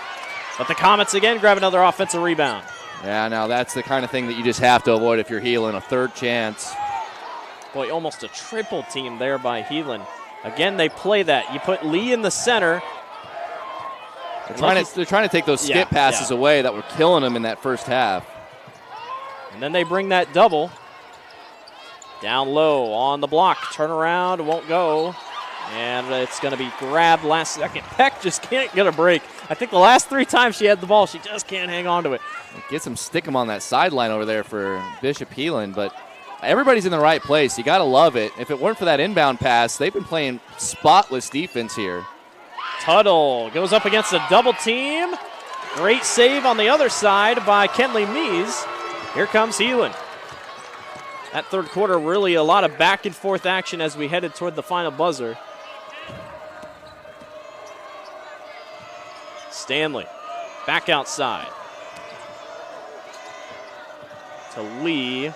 but the Comets again grab another offensive rebound. Yeah, now that's the kind of thing that you just have to avoid if you're Heelan. A third chance. Boy, almost a triple team there by Heelan. Again, they play that. You put Lee in the center. They're trying to take those skip passes away that were killing them in that first half. And then they bring that double. Down low on the block. Turn around, won't go. And it's going to be grabbed last second. Peck just can't get a break. I think the last 3 times she had the ball, she just can't hang on to it. Get some stick 'em on that sideline over there for Bishop Heelan, but everybody's in the right place. You got to love it. If it weren't for that inbound pass, they've been playing spotless defense here. Tuttle goes up against a double team. Great save on the other side by Kenley Mees. Here comes Heelan. That third quarter, really a lot of back and forth action as we headed toward the final buzzer. Stanley back outside to Lee.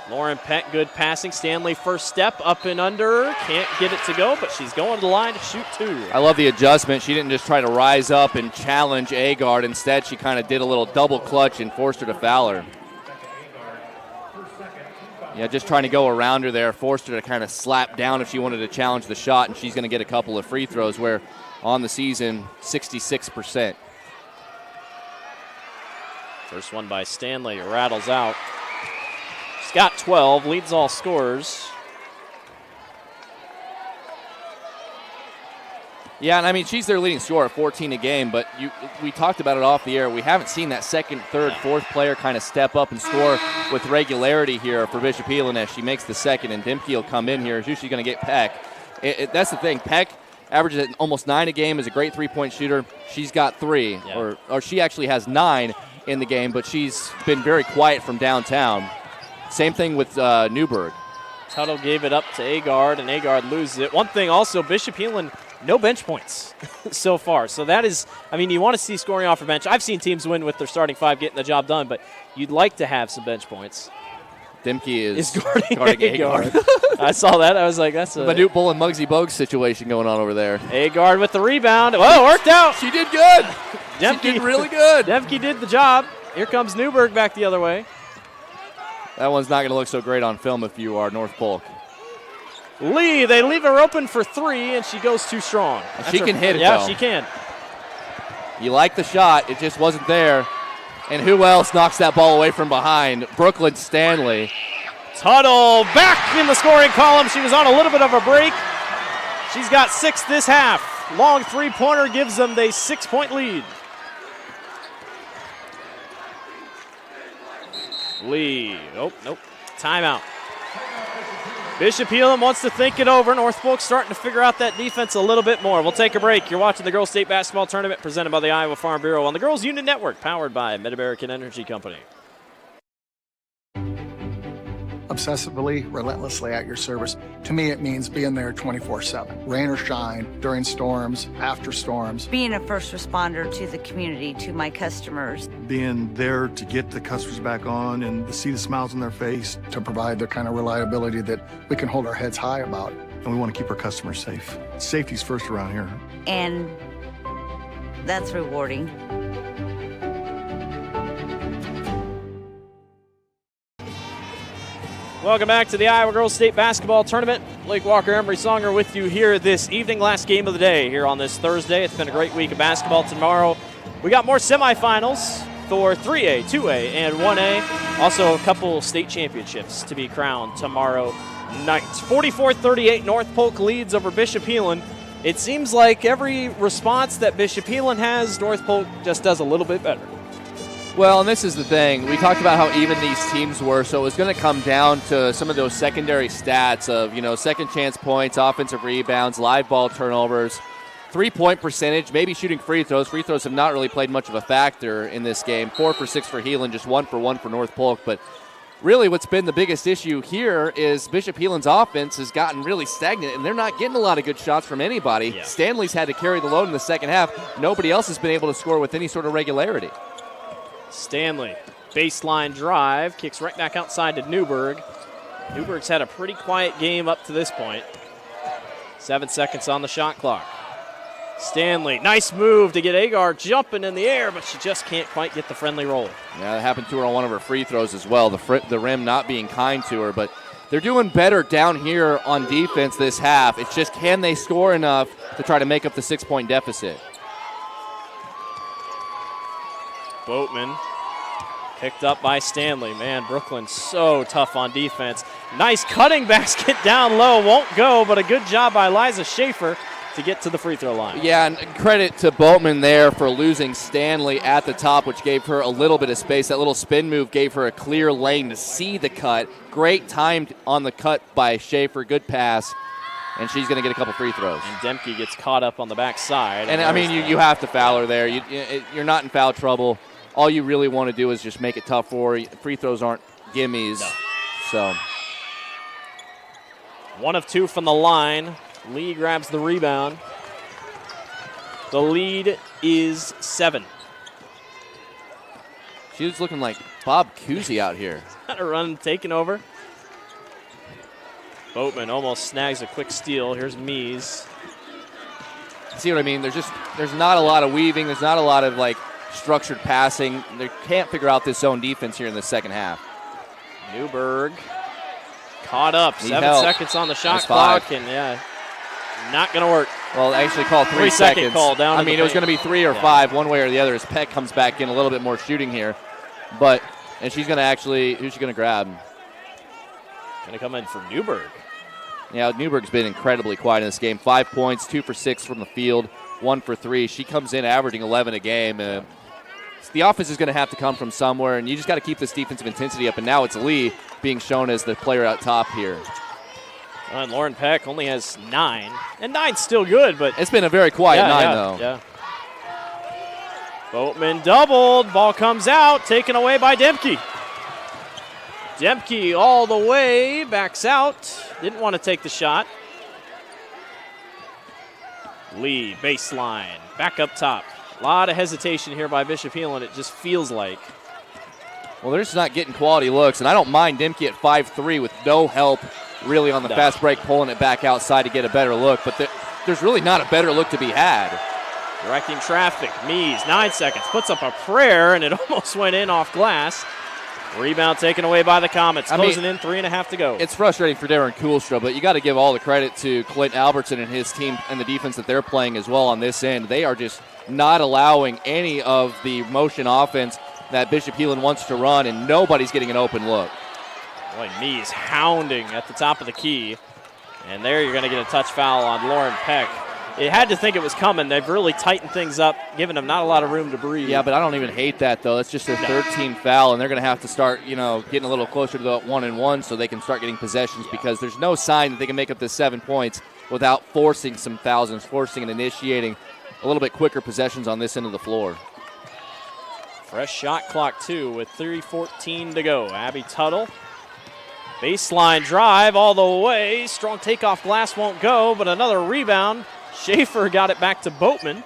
Lauren Peck, good passing. Stanley first step, up and under. Can't get it to go, but she's going to the line to shoot 2. I love the adjustment. She didn't just try to rise up and challenge Agard. Instead, she kind of did a little double clutch and forced her to foul her. Yeah, just trying to go around her there, forced her to kind of slap down if she wanted to challenge the shot, and she's going to get a couple of free throws where on the season, 66%. First one by Stanley, rattles out. She's got 12, leads all scorers. Yeah, and I mean, she's their leading scorer at 14 a game, but we talked about it off the air. We haven't seen that second, third, fourth player kind of step up and score with regularity here for Bishop Heelan as she makes the second, and Dimke will come in here. Who's she going to get? Peck. That's the thing. Peck averages almost 9 a game, is a great three-point shooter. She's got 3, or she actually has 9 in the game, but she's been very quiet from downtown. Same thing with Newberg. Tuttle gave it up to Agard, and Agard loses it. One thing also, Bishop Heelan, no bench points so far. So that is, I mean, you want to see scoring off a bench. I've seen teams win with their starting 5 getting the job done, but you'd like to have some bench points. Dimke is guarding Agard. I saw that. I was like, that's a Manute Bull and Muggsy Bogues situation going on over there. Agard with the rebound. Oh, worked out. She did good. Demke, she did really good. Demke did the job. Here comes Newberg back the other way. That one's not going to look so great on film if you are North Polk. Lee, they leave her open for 3, and she goes too strong. She can hit it, yeah, though. she can. You like the shot. It just wasn't there. And who else knocks that ball away from behind? Brooklyn Stanley. Tuttle back in the scoring column. She was on a little bit of a break. She's got 6 this half. Long three-pointer gives them the 6-point lead. Lee. Oh, nope. Timeout. Bishop Heelan wants to think it over. North Polk starting to figure out that defense a little bit more. We'll take a break. You're watching the Girls State Basketball Tournament presented by the Iowa Farm Bureau on the Girls Union Network, powered by Mid-American Energy Company. obsessively, relentlessly at your service. To me, it means being there 24/7, rain or shine, during storms, after storms. Being a first responder to the community, to my customers. Being there to get the customers back on and to see the smiles on their face. To provide the kind of reliability that we can hold our heads high about. And we want to keep our customers safe. Safety's first around here. And that's rewarding. Welcome back to the Iowa Girls State Basketball Tournament. Blake Walker, Emery Songer with you here this evening. Last game of the day here on this Thursday. It's been a great week of basketball. Tomorrow we got more semifinals for 3A, 2A, and 1A. Also a couple state championships to be crowned tomorrow night. 44-38, North Polk leads over Bishop Heelan. It seems like every response that Bishop Heelan has, North Polk just does a little bit better. Well, and this is the thing. We talked about how even these teams were, so it was going to come down to some of those secondary stats of, second chance points, offensive rebounds, live ball turnovers, three-point percentage, maybe shooting free throws. Free throws have not really played much of a factor in this game. 4 for 6 for Heelan, just 1 for 1 for North Polk. But really what's been the biggest issue here is Bishop Heelan's offense has gotten really stagnant, and they're not getting a lot of good shots from anybody. Yeah. Stanley's had to carry the load in the second half. Nobody else has been able to score with any sort of regularity. Stanley, baseline drive, kicks right back outside to Newberg. Newberg's had a pretty quiet game up to this point. 7 seconds on the shot clock. Stanley, nice move to get Agar jumping in the air, but she just can't quite get the friendly roll. Yeah, that happened to her on one of her free throws as well, the rim not being kind to her, but they're doing better down here on defense this half. It's just, can they score enough to try to make up the 6-point deficit? Boatman picked up by Stanley. Man, Brooklyn so tough on defense. Nice cutting basket down low. Won't go, but a good job by Liza Schaefer to get to the free throw line. Yeah, and credit to Boatman there for losing Stanley at the top, which gave her a little bit of space. That little spin move gave her a clear lane to see the cut. Great timed on the cut by Schaefer. Good pass. And she's going to get a couple free throws. And Demke gets caught up on the backside. And I mean, you have to foul her there. You're not in foul trouble. All you really want to do is just make it tough for her. Free throws aren't gimmies. No. So 1 of 2 from the line. Lee grabs the rebound. The lead is 7. She was looking like Bob Cousy out here. Got a run taken over. Boatman almost snags a quick steal. Here's Mies. See what I mean? There's not a lot of weaving. There's not a lot of structured passing. They can't figure out this zone defense here in the second half. Newberg caught up. Need 7 help. Seconds on the shot That's clock, 5. and not going to work. Well, they actually called 3 second seconds. Call down. I mean, it was going to be 3 or 5, one way or the other, as Peck comes back in, a little bit more shooting here. And she's going to actually, who's she going to grab? Going to come in for Newberg. Yeah, Newberg's been incredibly quiet in this game. 5 points, 2 for 6 from the field, 1 for 3. She comes in averaging 11 a game. The offense is going to have to come from somewhere, and you just got to keep this defensive intensity up. And now it's Lee being shown as the player out top here. And Lauren Peck only has 9. And 9's still good, but it's been a very quiet 9, though. Yeah. Boatman doubled. Ball comes out, taken away by Demke. Demke all the way, backs out. Didn't want to take the shot. Lee, baseline, back up top. A lot of hesitation here by Bishop Heelan, it just feels like. Well, they're just not getting quality looks, and I don't mind Demke at 5'3" with no help really on the fast break, pulling it back outside to get a better look, but there's really not a better look to be had. Directing traffic, Mies, 9 seconds, puts up a prayer, and it almost went in off glass. Rebound taken away by the Comets, closing in 3.5 to go. It's frustrating for Darren Kuhlstra, but you got to give all the credit to Clint Albertson and his team and the defense that they're playing as well on this end. They are just not allowing any of the motion offense that Bishop Heelan wants to run, and nobody's getting an open look. Boy, Mies hounding at the top of the key. And there you're going to get a touch foul on Lauren Peck. It had to think it was coming. They've really tightened things up, giving them not a lot of room to breathe. Yeah, but I don't even hate that, though. That's just their third team foul, and they're going to have to start, getting a little closer to the 1-and-1 so they can start getting possessions because there's no sign that they can make up the 7 points without forcing some fouls and forcing and initiating a little bit quicker possessions on this end of the floor. Fresh shot clock, too, with 3:14 to go. Abby Tuttle Baseline drive all the way. Strong takeoff glass won't go, but another rebound. Schaefer got it back to Boatman.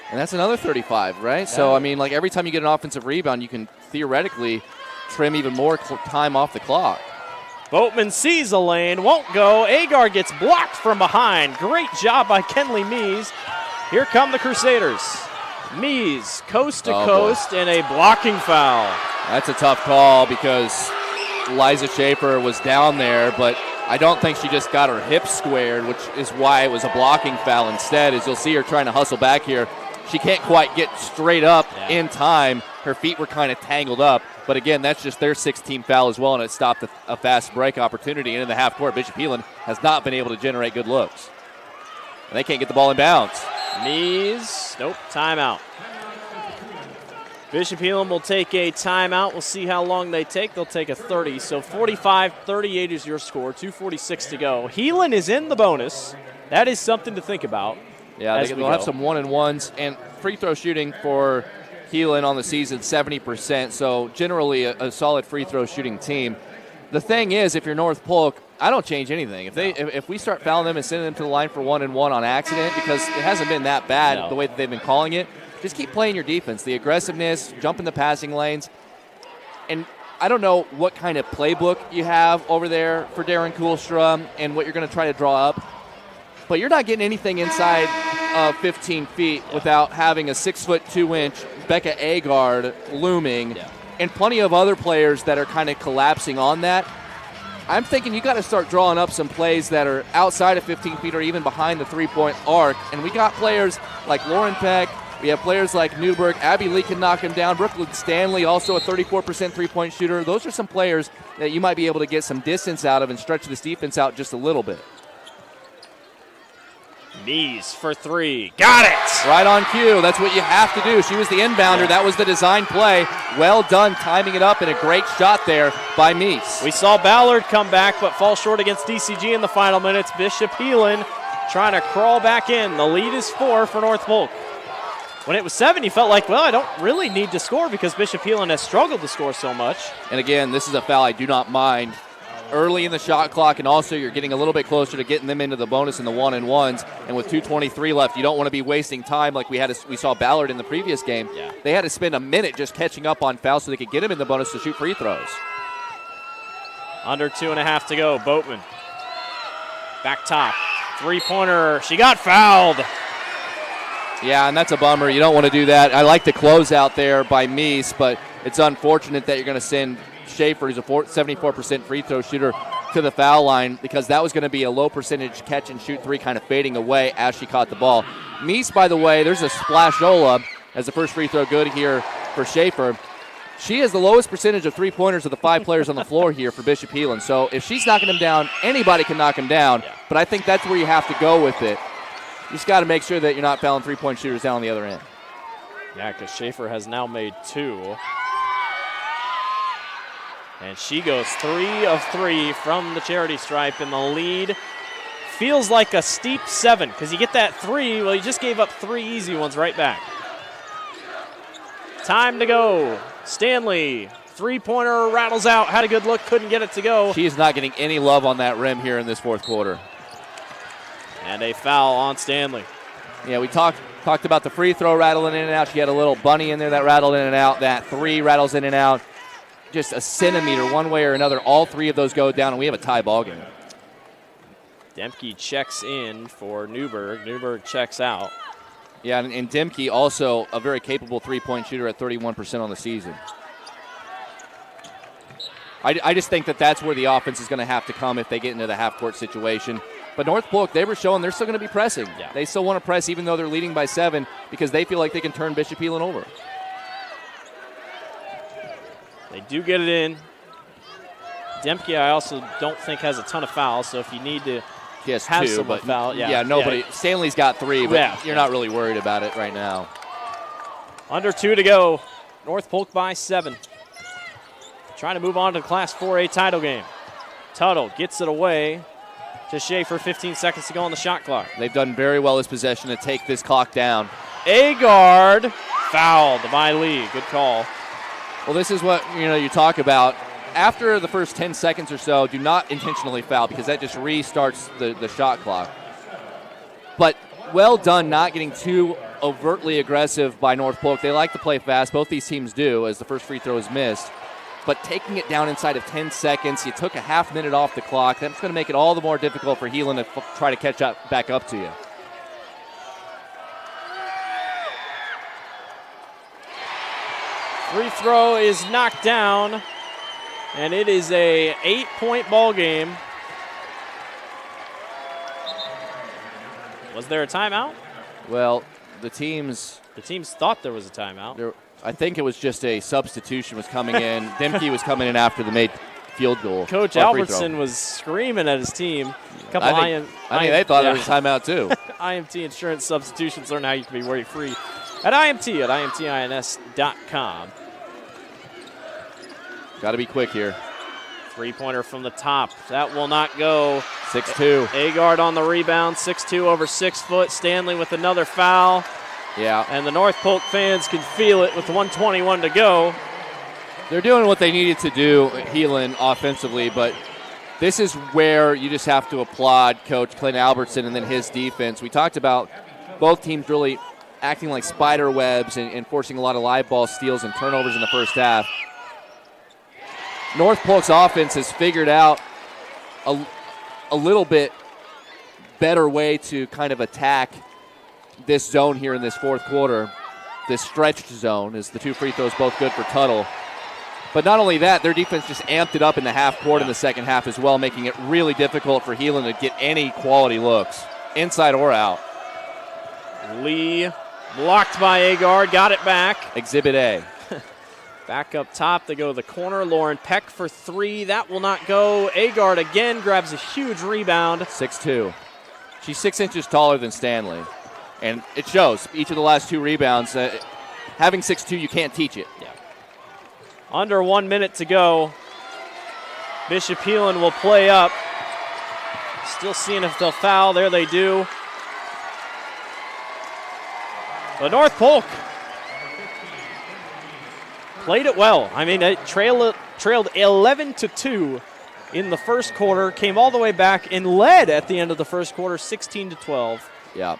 And that's another 35, right? Yeah. So, I mean, like every time you get an offensive rebound, you can theoretically trim even more time off the clock. Boatman sees a lane, won't go. Agar gets blocked from behind. Great job by Kenley Mees. Here come the Crusaders. Mees, coast to coast, and a blocking foul. That's a tough call because Liza Schaefer was down there, but I don't think she just got her hips squared, which is why it was a blocking foul instead. As you'll see her trying to hustle back here, she can't quite get straight up in time. Her feet were kind of tangled up. But again, that's just their 6th-team foul as well, and it stopped a fast break opportunity. And in the half court, Bishop Heelan has not been able to generate good looks. And they can't get the ball in bounds. Mees, nope, timeout. Bishop Heelan will take a timeout. We'll see how long they take. They'll take a 30. So 45-38 is your score, 2:46 to go. Heelan is in the bonus. That is something to think about. Yeah, they'll have some 1-and-1s. And free throw shooting for Heelan on the season, 70%. So generally a solid free throw shooting team. The thing is, if you're North Polk, I don't change anything. If we start fouling them and sending them to the line for 1-and-1 on accident, because it hasn't been that bad the way that they've been calling it, just keep playing your defense, the aggressiveness, jump in the passing lanes. And I don't know what kind of playbook you have over there for Darren Kuhlstrom and what you're going to try to draw up, but you're not getting anything inside of 15 feet without having a 6'2" Becca Agard looming and plenty of other players that are kind of collapsing on that. I'm thinking you got to start drawing up some plays that are outside of 15 feet or even behind the three-point arc. And we got players like Lauren Peck. We have players like Newberg. Abby Lee can knock him down. Brooklyn Stanley, also a 34% three-point shooter. Those are some players that you might be able to get some distance out of and stretch this defense out just a little bit. Mees for three. Got it! Right on cue. That's what you have to do. She was the inbounder. That was the design play. Well done timing it up, and a great shot there by Mees. We saw Ballard come back but fall short against DCG in the final minutes. Bishop Heelan trying to crawl back in. The lead is 4 for North Polk. When it was 7, you felt like, well, I don't really need to score because Bishop Heelan has struggled to score so much. And again, this is a foul I do not mind. Early in the shot clock, and also you're getting a little bit closer to getting them into the bonus in the 1-and-1s. And with 2:23 left, you don't want to be wasting time like we saw Ballard in the previous game. Yeah. They had to spend a minute just catching up on fouls so they could get him in the bonus to shoot free throws. Under 2.5 to go. Boatman. Back top. Three-pointer. She got fouled. Yeah, and that's a bummer. You don't want to do that. I like the close out there by Mees, but it's unfortunate that you're going to send Schaefer, who's a 74% free throw shooter, to the foul line because that was going to be a low percentage catch and shoot three kind of fading away as she caught the ball. Mees, by the way, there's a splashola as the first free throw good here for Schaefer. She has the lowest percentage of three-pointers of the 5 players on the floor here for Bishop Heelan. So if she's knocking him down, anybody can knock him down, but I think that's where you have to go with it. You just got to make sure that you're not fouling three-point shooters down on the other end. Yeah, because Schaefer has now made 2. And she goes 3 of 3 from the charity stripe, and the lead feels like a steep 7 because you get that 3. Well, you just gave up 3 easy ones right back. Time to go. Stanley, three-pointer rattles out. Had a good look, couldn't get it to go. She is not getting any love on that rim here in this fourth quarter. And a foul on Stanley. Yeah, we talked about the free throw rattling in and out. She had a little bunny in there that rattled in and out. That 3 rattles in and out. Just a centimeter one way or another. All 3 of those go down, and we have a tie ball game. Demke checks in for Newberg. Newberg checks out. Yeah, and Demke also a very capable three-point shooter at 31% on the season. I just think that that's where the offense is going to have to come if they get into the half-court situation. But North Polk, they were showing they're still going to be pressing. Yeah. They still want to press even though they're leading by 7 because they feel like they can turn Bishop Heelan over. They do get it in. Demke, I also don't think has a ton of fouls, so if you need to have 2, someone foul. Yeah, nobody. Yeah. Stanley's got 3, but you're not really worried about it right now. Under 2 to go. North Polk by 7. Trying to move on to the Class 4A title game. Tuttle gets it away to Schaefer. 15 seconds to go on the shot clock. They've done very well this possession to take this clock down. Agard fouled by Lee. Good call. Well, this is what you talk about. after the first 10 seconds or so, do not intentionally foul because that just restarts the shot clock. But well done not getting too overtly aggressive by North Polk. They like to play fast. Both these teams do, as the first free throw is missed. But taking it down inside of 10 seconds, you took a half minute off the clock. That's going to make it all the more difficult for Heelan to try to catch up back up to you. Free throw is knocked down, and it is a 8-point ball game. Was there a timeout? Well, the teams thought there was a timeout. I think it was just a substitution was coming in. Demke was coming in after the made field goal. Coach Albertson was screaming at his team. I think they thought it was a timeout too. IMT Insurance substitutions. Learn how you can be worry free at IMTins.com. Got to be quick here. Three-pointer from the top. That will not go. 6-2. Agard on the rebound. 6'2" over 6 foot. Stanley with another foul. Yeah. And the North Polk fans can feel it with 1:21 to go. They're doing what they needed to do, Heelan, offensively, but this is where you just have to applaud Coach Clint Albertson and then his defense. We talked about both teams really acting like spider webs and forcing a lot of live ball steals and turnovers in the first half. North Polk's offense has figured out a little bit better way to kind of attack this zone here in this fourth quarter. This stretched zone is the 2 free throws both good for Tuttle. But not only that, their defense just amped it up in the half court in the second half as well, making it really difficult for Heelan to get any quality looks, inside or out. Lee blocked by Agard, got it back. Exhibit A. Back up top, they go to the corner. Lauren Peck for 3. That will not go. Agard again grabs a huge rebound. 6'2". She's 6 inches taller than Stanley. And it shows. Each of the last 2 rebounds. Having 6'2", you can't teach it. Yeah. Under 1 minute to go. Bishop Heelan will play up. Still seeing if they'll foul. There they do. But North Polk played it well. I mean, it trailed 11-2 in the first quarter, came all the way back and led at the end of the first quarter, 16-12. Yeah.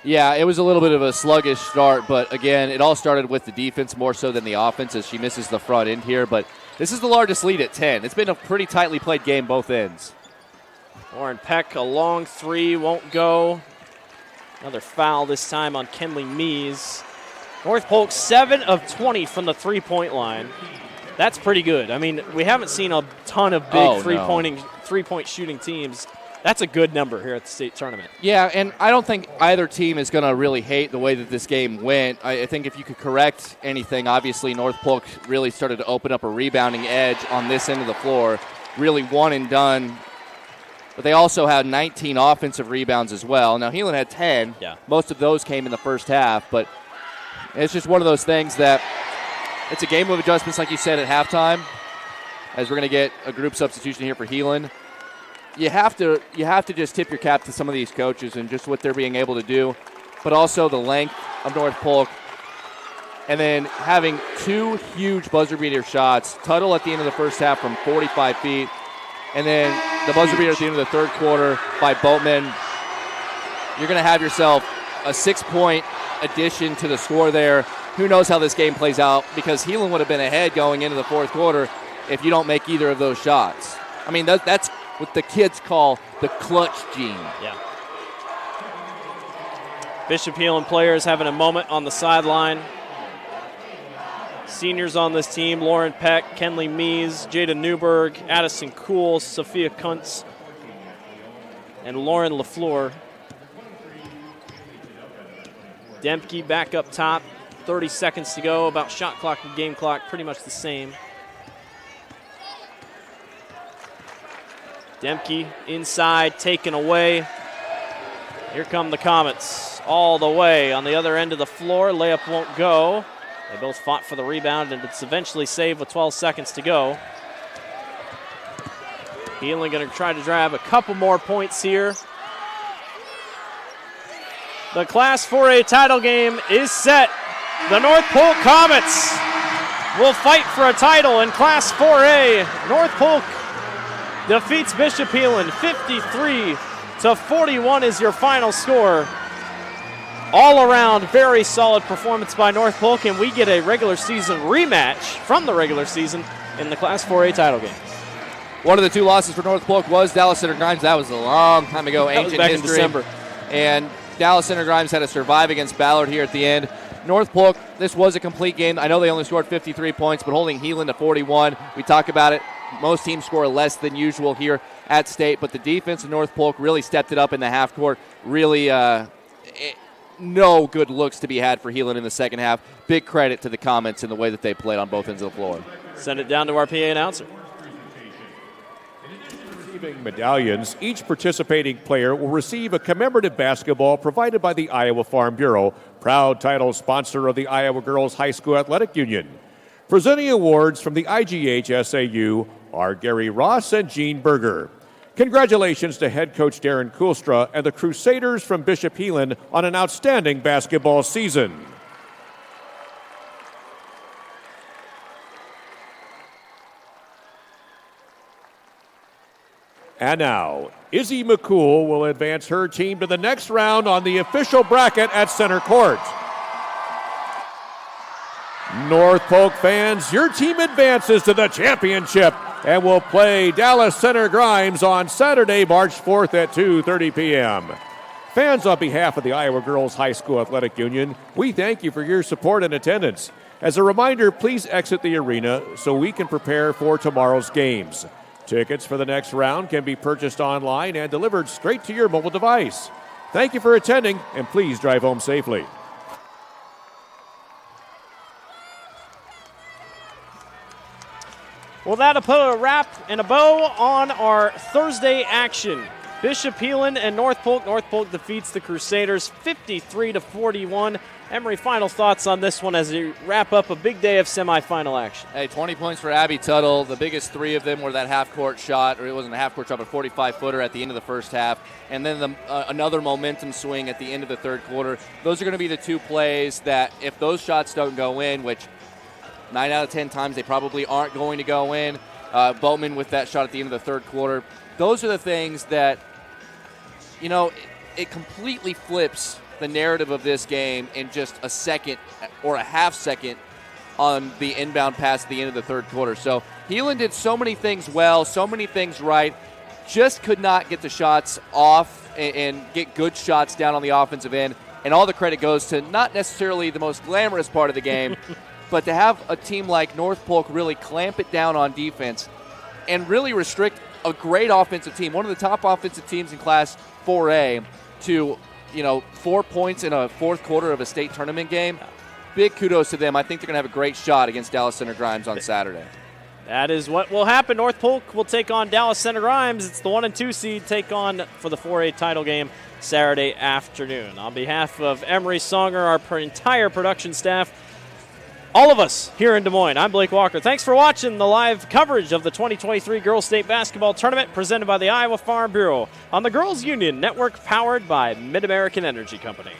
Yeah, it was a little bit of a sluggish start, but again, it all started with the defense more so than the offense as she misses the front end here. But this is the largest lead at 10. It's been a pretty tightly played game both ends. Lauren Peck, a long 3, won't go. Another foul this time on Kenley Mees. North Polk 7 of 20 from the three-point line. That's pretty good. I mean, we haven't seen a ton of big three-point shooting teams. That's a good number here at the state tournament. Yeah, and I don't think either team is going to really hate the way that this game went. I think if you could correct anything, obviously North Polk really started to open up a rebounding edge on this end of the floor. Really one and done. But they also had 19 offensive rebounds as well. Now, Heelan had 10. Yeah. Most of those came in the first half, but it's just one of those things that it's a game of adjustments, like you said, at halftime, as we're going to get a group substitution here for Heelan. You have to just tip your cap to some of these coaches and just what they're being able to do, but also the length of North Polk. And then having 2 huge buzzer beater shots, Tuttle at the end of the first half from 45 feet, and then the buzzer beater at the end of the third quarter by Boatman. You're going to have yourself a 6-point addition to the score there. Who knows how this game plays out, because Heelan would have been ahead going into the fourth quarter if you don't make either of those shots. I mean, that's what the kids call the clutch gene. Yeah. Bishop Heelan players having a moment on the sideline. Seniors on this team: Lauren Peck, Kenley Mees, Jada Newberg, Addison Kuhl, Sophia Kuntz, and Lauren LaFleur. Demke back up top. 30 seconds to go. About shot clock and game clock, pretty much the same. Demke inside, taken away. Here come the Comets all the way on the other end of the floor. Layup won't go. They both fought for the rebound, and it's eventually saved with 12 seconds to go. Heelan going to try to grab a couple more points here. The Class 4A title game is set. The North Polk Comets will fight for a title in Class 4A. North Polk defeats Bishop Heelan 53-41 is your final score. All around, very solid performance by North Polk, and we get a regular season rematch from the regular season in the Class 4A title game. One of the two losses for North Polk was Dallas Center Grimes. That was a long time ago, ancient back history. in December. And Dallas Center Grimes had to survive against Ballard here at the end. North Polk, this was a complete game. I know they only scored 53 points, but holding Heelan to 41. We talk about it. Most teams score less than usual here at State, but the defense of North Polk really stepped it up in the half court. Really, no good looks to be had for Heelan in the second half. Big credit to the Comets and the way that they played on both ends of the floor. Send it down to our PA announcer. Receiving medallions, each participating player will receive a commemorative basketball provided by the Iowa Farm Bureau, proud title sponsor of the Iowa Girls High School Athletic Union. Presenting awards from the IGHSAU are Gary Ross and Gene Berger. Congratulations to head coach Darren Koolstra and the Crusaders from Bishop Heelan on an outstanding basketball season. And now, Izzy McCool will advance her team to the next round on the official bracket at center court. North Polk fans, your team advances to the championship and will play Dallas Center Grimes on Saturday, March 4th at 2:30 p.m. Fans, on behalf of the Iowa Girls High School Athletic Union, we thank you for your support and attendance. As a reminder, please exit the arena so we can prepare for tomorrow's games. Tickets for the next round can be purchased online and delivered straight to your mobile device. Thank you for attending, and please drive home safely. Well, that'll put a wrap and a bow on our Thursday action. Bishop Heelan and North Polk. North Polk defeats the Crusaders 53-41. Emery, final thoughts on this one as we wrap up a big day of semifinal action. Hey, 20 points for Abby Tuttle. The biggest three of them were that half-court shot, or it wasn't a half-court shot, but a 45-footer at the end of the first half, and then another momentum swing at the end of the third quarter. Those are going to be the two plays that, if those shots don't go in, which 9 out of 10 times they probably aren't going to go in, Bowman with that shot at the end of the third quarter, those are the things that, you know, it completely flips the narrative of this game in just a second or a half second on the inbound pass at the end of the third quarter. So Heelan did so many things well, so many things right, just could not get the shots off and get good shots down on the offensive end. And all the credit goes to not necessarily the most glamorous part of the game, but to have a team like North Polk really clamp it down on defense and really restrict a great offensive team, one of the top offensive teams in Class 4A, to 4 points in a fourth quarter of a state tournament game. Big kudos to them. I think they're going to have a great shot against Dallas Center Grimes on Saturday. That is what will happen. North Polk will take on Dallas Center Grimes. It's the 1 and 2 seed take on for the 4A title game Saturday afternoon. On behalf of Emery Songer, our entire production staff, all of us here in Des Moines, I'm Blake Walker. Thanks for watching the live coverage of the 2023 Girls State Basketball Tournament presented by the Iowa Farm Bureau on the Girls Union Network, powered by Mid-American Energy Company.